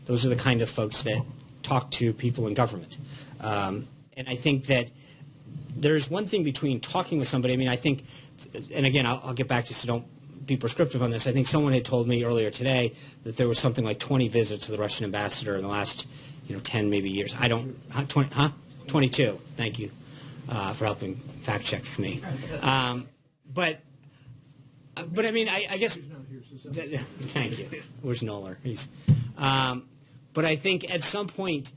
those are the kind of folks that talk to people in government. And I think that there's one thing between talking with somebody. I mean, I think, and again, I'll get back to so don't be prescriptive on this. I think someone had told me earlier today that there was something like 20 visits to the Russian ambassador in the last, 10 maybe years. 22. Thank you for helping fact check me. But I mean, I guess. Thank you. Where's Noller? But I think at some point,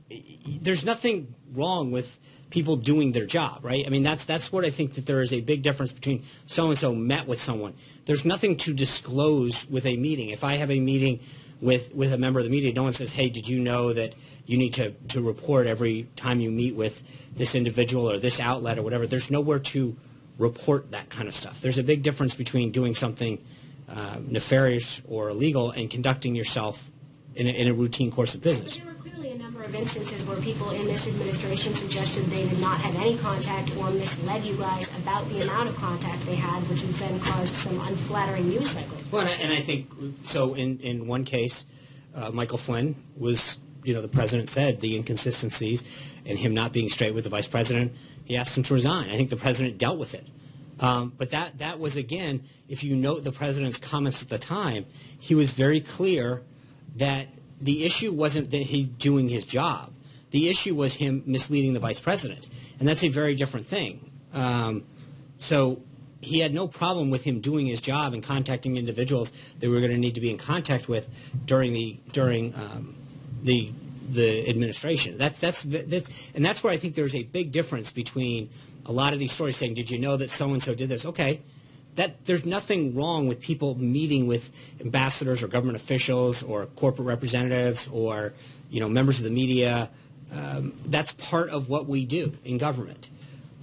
there's nothing wrong with people doing their job, right? I mean, that's what I think that there is a big difference between so-and-so met with someone. There's nothing to disclose with a meeting. If I have a meeting with a member of the media, no one says, hey, did you know that you need to report every time you meet with this individual or this outlet or whatever. There's nowhere to report that kind of stuff. There's a big difference between doing something nefarious or illegal and conducting yourself in a routine course of business. But there were clearly a number of instances where people in this administration suggested they did not have any contact or misled you guys about the amount of contact they had, which would then cause some unflattering news cycles. Well, and I think, so in one case, Michael Flynn was, the president said the inconsistencies and him not being straight with the vice president, he asked him to resign. I think the president dealt with it. But that was, again, if you note the president's comments at the time, he was very clear that the issue wasn't that he's doing his job. The issue was him misleading the vice president. And that's a very different thing. So he had no problem with him doing his job and contacting individuals that we were going to need to be in contact with during the administration. That's where I think there's a big difference between a lot of these stories saying, did you know that so-and-so did this? Okay. There's nothing wrong with people meeting with ambassadors or government officials or corporate representatives or members of the media that's part of what we do in government.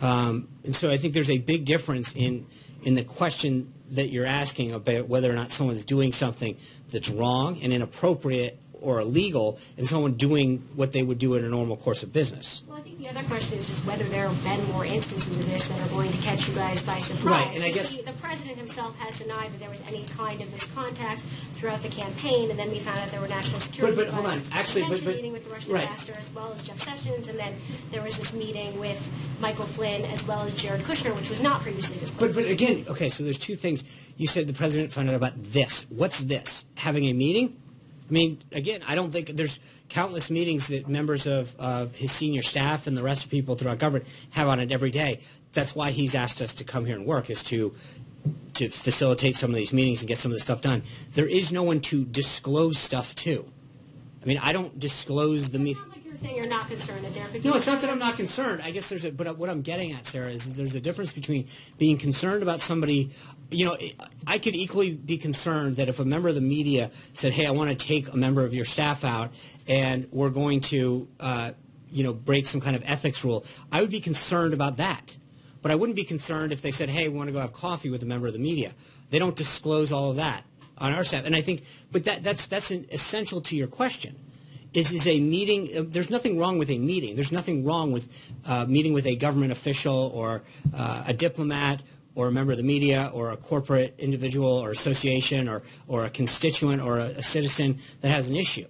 And so I think there's a big difference in the question that you're asking about whether or not someone's doing something that's wrong and inappropriate or illegal, and someone doing what they would do in a normal course of business. Well, I think the other question is just whether there have been more instances of this that are going to catch you guys by surprise. Right, and I guess the president himself has denied that there was any kind of this contact throughout the campaign, and then we found out there were national security but hold on, actually, meeting with the Russian ambassador as well as Jeff Sessions, and then there was this meeting with Michael Flynn as well as Jared Kushner, which was not previously disclosed. But again, okay, so there's two things. You said the president found out about this. What's this? Having a meeting? I mean, again, I don't think there's countless meetings that members of his senior staff and the rest of people throughout government have on it every day. That's why he's asked us to come here and work, is to facilitate some of these meetings and get some of this stuff done. There is no one to disclose stuff to. I mean, I don't disclose the meeting. You're saying you're not concerned that there could be... No, it's not that I'm not concerned. I guess but what I'm getting at, Sarah, is there's a difference between being concerned about somebody. You know, I could equally be concerned that if a member of the media said, hey, I want to take a member of your staff out and we're going to, break some kind of ethics rule, I would be concerned about that. But I wouldn't be concerned if they said, hey, we want to go have coffee with a member of the media. They don't disclose all of that on our staff. And I think, but that's essential to your question. Is a meeting, there's nothing wrong with a meeting. There's nothing wrong with meeting with a government official or a diplomat or a member of the media or a corporate individual or association or a constituent or a citizen that has an issue.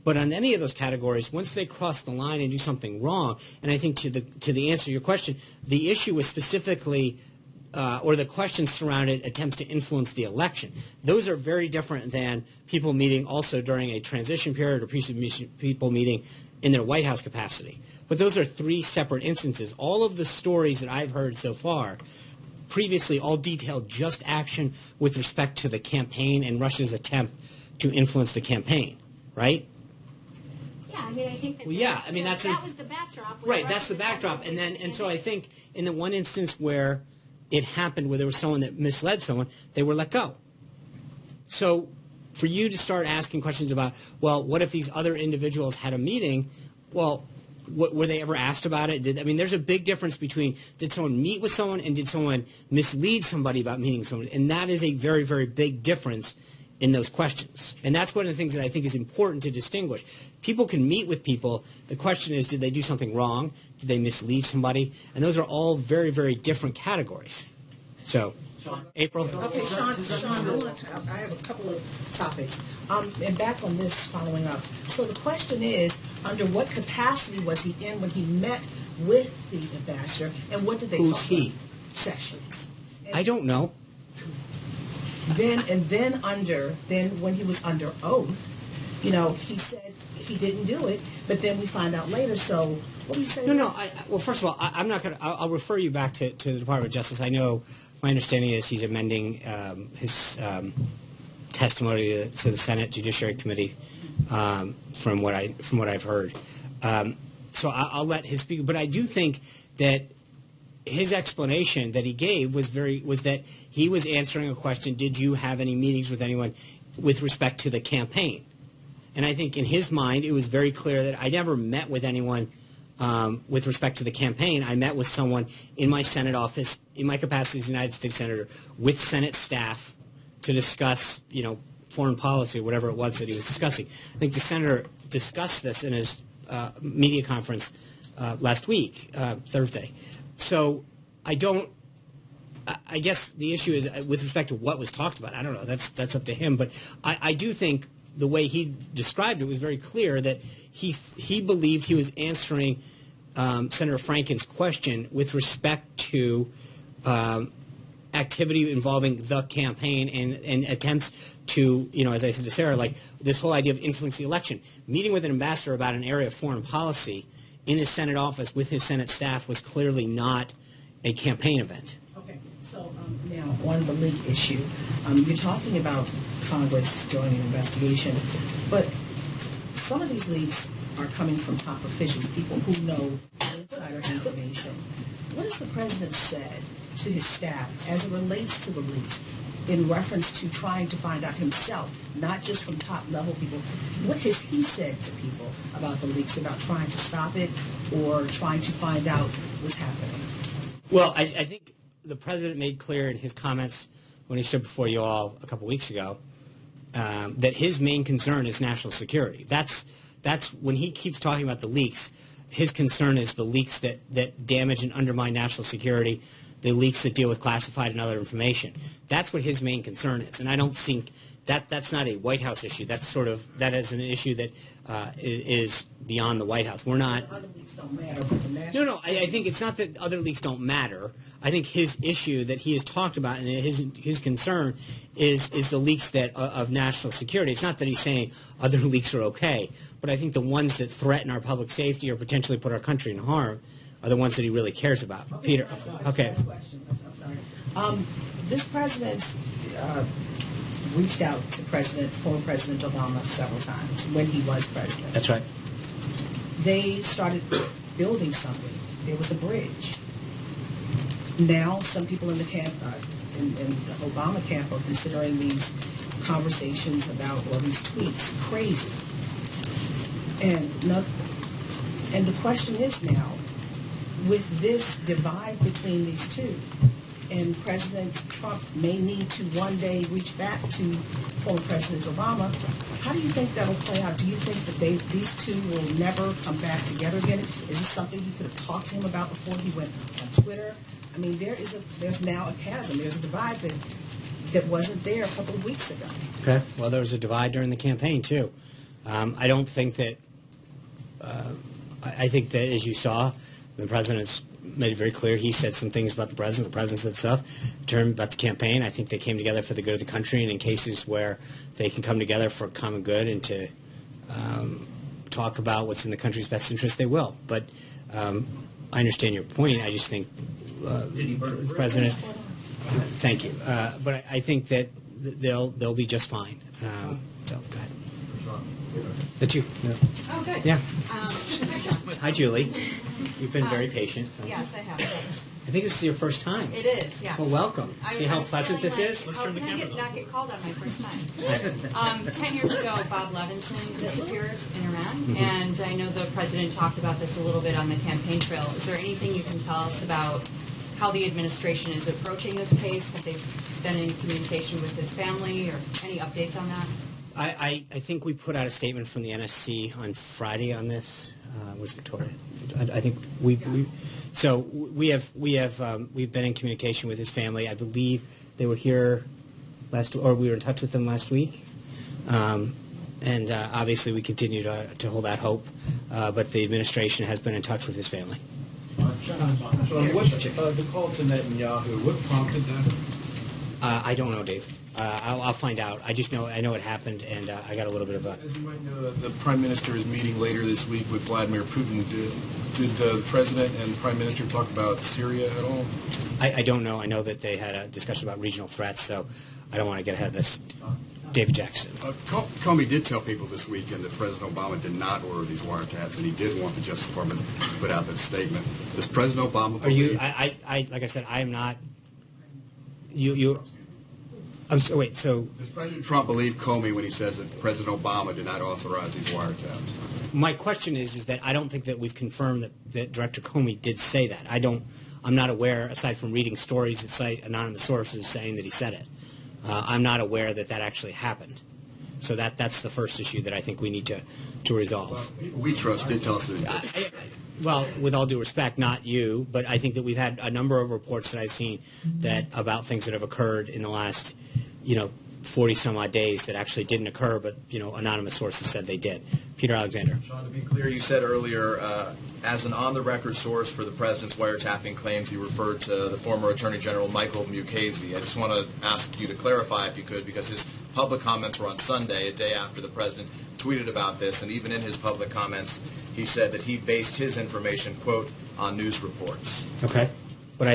But on any of those categories, once they cross the line and do something wrong, and I think to the answer to your question, the issue was specifically or the questions surrounded attempts to influence the election. Those are very different than people meeting also during a transition period or people meeting in their White House capacity. But those are three separate instances. All of the stories that I've heard so far previously all detailed just action with respect to the campaign and Russia's attempt to influence the campaign, right? Yeah, I mean, I think that that was the backdrop. Right, that's the backdrop. And so I think in the one instance where it happened, where there was someone that misled someone, they were let go. So for you to start asking questions about, well, what if these other individuals had a meeting? Well, were they ever asked about it? There's a big difference between did someone meet with someone and did someone mislead somebody about meeting someone? And that is a very, very big difference in those questions. And that's one of the things that I think is important to distinguish. People can meet with people. The question is, did they do something wrong? Did they mislead somebody? And those are all very, very different categories. So, April? Okay, Sean, I have a couple of topics. And back on this, following up. So the question is, under what capacity was he in when he met with the ambassador, and what did they talk about? Who's he? Sessions. I don't know. Then when he was under oath, he said he didn't do it, but then we find out later. So what do you say? No. Well, first of all, I'm not going to. I'll refer you back to the Department of Justice. I know my understanding is he's amending his testimony to the Senate Judiciary Committee from what I've heard. So I'll let his speak. But I do think that his explanation that he gave was that he was answering a question: did you have any meetings with anyone with respect to the campaign? And I think in his mind, it was very clear that I never met with anyone with respect to the campaign. I met with someone in my Senate office, in my capacity as a United States Senator, with Senate staff to discuss, foreign policy or whatever it was that he was discussing. I think the Senator discussed this in his media conference last week, Thursday. So I guess the issue is with respect to what was talked about. I don't know. That's up to him. But I do think the way he described it was very clear that he believed he was answering Senator Franken's question with respect to activity involving the campaign and attempts to, as I said to Sarah, like this whole idea of influencing the election. Meeting with an ambassador about an area of foreign policy in his Senate office with his Senate staff was clearly not a campaign event. Okay, so now on the leak issue, you're talking about Congress doing an investigation, but some of these leaks are coming from top officials, people who know insider information. What has the president said to his staff as it relates to the leaks? in reference to trying to find out himself, not just from top-level people. What has he said to people about the leaks, about trying to stop it or trying to find out what's happening? Well, I think the president made clear in his comments when he stood before you all a couple weeks ago that his main concern is national security. That's when he keeps talking about the leaks, his concern is the leaks that damage and undermine national security, the leaks that deal with classified and other information. That's what his main concern is. And I don't think that's not a White House issue. That is an issue that is beyond the White House. We're not. Other leaks don't matter, but the national No. I think it's not that other leaks don't matter. I think his issue that he has talked about and his concern is the leaks of national security. It's not that he's saying other leaks are okay, but I think the ones that threaten our public safety or potentially put our country in harm are the ones that he really cares about. Okay, Peter, okay. Last question. I'm sorry. This president reached out to former President Obama several times when he was president. That's right. They started building something. There was a bridge. Now, some people in the camp, in the Obama camp, are considering these conversations about, or these tweets, crazy. And the question is now, with this divide between these two, and President Trump may need to one day reach back to former President Obama, how do you think that'll play out? Do you think that these two will never come back together again? Is this something you could have talked to him about before he went on Twitter? I mean, there's now a chasm. There's a divide that wasn't there a couple of weeks ago. Okay. Well, there was a divide during the campaign, too. I don't think that I think that, as you saw, the president's made it very clear. He said some things about the president said stuff. About the campaign, I think they came together for the good of the country, and in cases where they can come together for common good and to talk about what's in the country's best interest, they will. But I understand your point. I just think the president. Thank you. But I think that they'll be just fine. So go ahead. That's you. No. Oh, good. Yeah. Hi, Julie. You've been very patient. Yes, I have. I think this is your first time. It is, yes. Well, welcome. See how pleasant this is? Let's turn the camera on. Not get called on my first time. 10 years ago, Bob Levinson disappeared in Iran, and I know the president talked about this a little bit on the campaign trail. Is there anything you can tell us about how the administration is approaching this case? Have they been in communication with his family, or any updates on that? I think we put out a statement from the NSC on Friday on this. Where's Victoria? I think we've been in communication with his family. I believe they were here we were in touch with them last week, and obviously we continue to hold out hope. But the administration has been in touch with his family. John, the call to Netanyahu, what prompted that? I don't know, Dave. I'll find out. I know it happened, and I got a little bit of a. As you might know, the Prime Minister is meeting later this week with Vladimir Putin. Did the President and Prime Minister talk about Syria at all? I don't know. I know that they had a discussion about regional threats, so I don't want to get ahead of this. David Jackson. Comey did tell people this weekend that President Obama did not order these wiretaps, and he did want the Justice Department to put out that statement. Does President Obama believe... Like I said, I am not... So does President Trump believe Comey when he says that President Obama did not authorize these wiretaps? My question is that I don't think that we've confirmed that Director Comey did say that. I'm not aware, aside from reading stories that cite anonymous sources saying that he said it. I'm not aware that actually happened. So that's the first issue that I think we need to resolve. We trust did tell us that he did. Well, with all due respect, not you, but I think that we've had a number of reports that I've seen about things that have occurred in the last 40 some odd days that actually didn't occur, but anonymous sources said they did. Peter Alexander. Sean, to be clear, you said earlier, as an on-the-record source for the president's wiretapping claims, you referred to the former Attorney General Michael Mukasey. I just want to ask you to clarify, if you could, because his public comments were on Sunday, a day after the president tweeted about this, and even in his public comments, he said that he based his information, quote, on news reports. Okay. But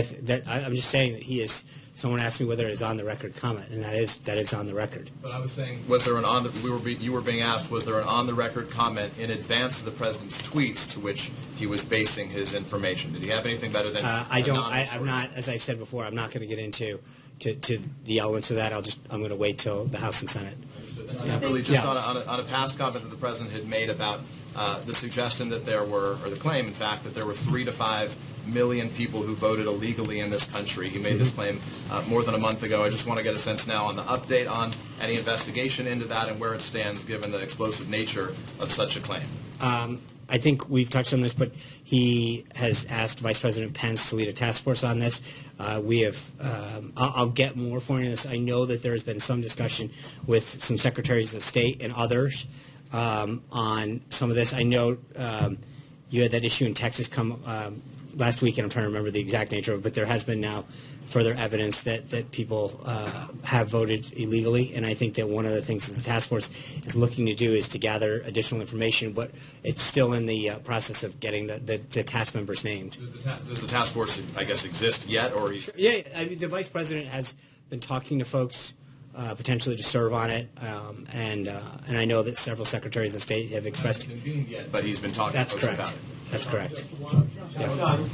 I'm just saying that he is. Someone asked me whether it is on the record comment, and that is on the record. But I was saying, was there you were being asked, was there an on the record comment in advance of the president's tweets to which he was basing his information? Did he have anything better than? I'm not. As I said before, I'm not going to get into to the elements of that. I'm going to wait till the House and Senate. Separately, just on a past comment that the president had made about the suggestion that there were, or the claim, in fact, that there were 3 to 5 million people who voted illegally in this country. He made this claim more than a month ago. I just want to get a sense now on the update on any investigation into that and where it stands given the explosive nature of such a claim. I think we've touched on this, but he has asked Vice President Pence to lead a task force on this. We have. I'll get more for you on this. I know that there has been some discussion with some secretaries of state and others on some of this. I know you had that issue in Texas come last week, and I'm trying to remember the exact nature of it, but there has been now further evidence that people have voted illegally, and I think that one of the things that the task force is looking to do is to gather additional information, but it's still in the process of getting the task members named. Does the task force, I guess, exist yet? Or Yeah, I mean, the Vice President has been talking to folks potentially to serve on it, and I know that several secretaries of state have expressed. Not convened yet, but he's been talking That's to folks correct. about it. That's correct.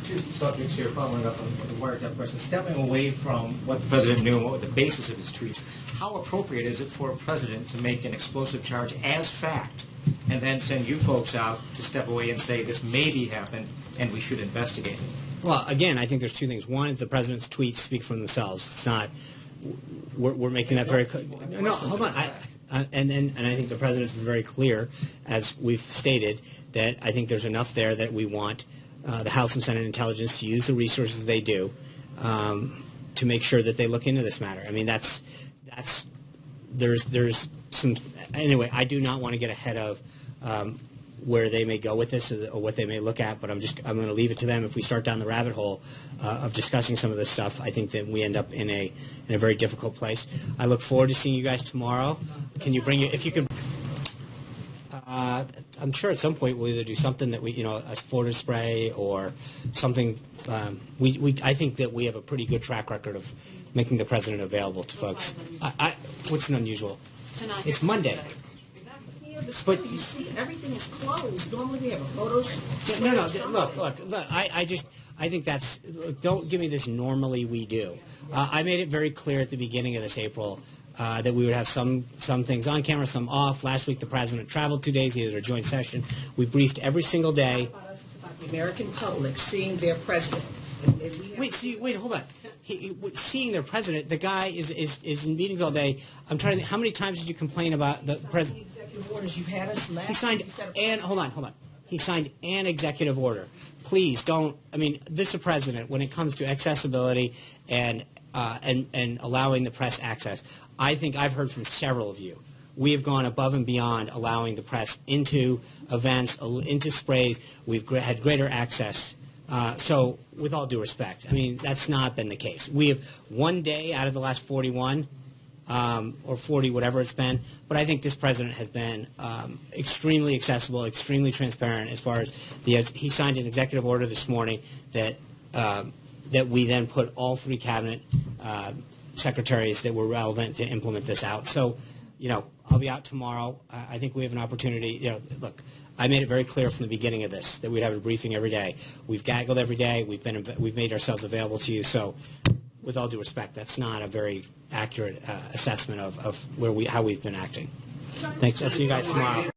Two subjects here following up on the wiretap question. Stepping away from what the president knew and what the basis of his tweets, how appropriate is it for a president to make an explosive charge as fact and then send you folks out to step away and say this maybe happened and we should investigate it? Well, again, I think there's two things. One is the president's tweets speak for themselves. It's not. We're making that very clear. No, hold on. And I think the president's been very clear, as we've stated, that I think there's enough there that we want the House and Senate Intelligence to use the resources they do to make sure that they look into this matter. I mean, there's some. Anyway, I do not want to get ahead of where they may go with this or what they may look at, but I'm going to leave it to them. If we start down the rabbit hole of discussing some of this stuff, I think that we end up in a very difficult place. I look forward to seeing you guys tomorrow. Can you if you can? I'm sure at some point we'll either do something that a photo spray or something. I think that we have a pretty good track record of making the president available to folks. What's unusual? Tonight. It's Monday. But you see, everything is closed. Normally we have a photo shoot. No. Look. I think that's. Don't give me this. Normally we do. I made it very clear at the beginning of this April that we would have some things on camera, some off. Last week the president traveled 2 days. He had a joint session. We briefed every single day. About the American public seeing their president. Wait, hold on. Seeing their president, the guy is in meetings all day. I'm trying to think, how many times did you complain about the president? Orders. You've had us last. He signed hold on. He signed an executive order. Please don't. I mean, this is a president when it comes to accessibility and allowing the press access. I think I've heard from several of you. We have gone above and beyond allowing the press into events, into sprays. We've had greater access. So, with all due respect, I mean, that's not been the case. We have one day out of the last 41. Or 40, whatever it's been. But I think this president has been extremely accessible, extremely transparent as far as he signed an executive order this morning that we then put all 3 cabinet secretaries that were relevant to implement this out. So, I'll be out tomorrow. I think we have an opportunity. Look, I made it very clear from the beginning of this that we'd have a briefing every day. We've gaggled every day. We've made ourselves available to you. So, with all due respect, that's not a very accurate assessment of how we've been acting. Thanks. I'll see you guys tomorrow.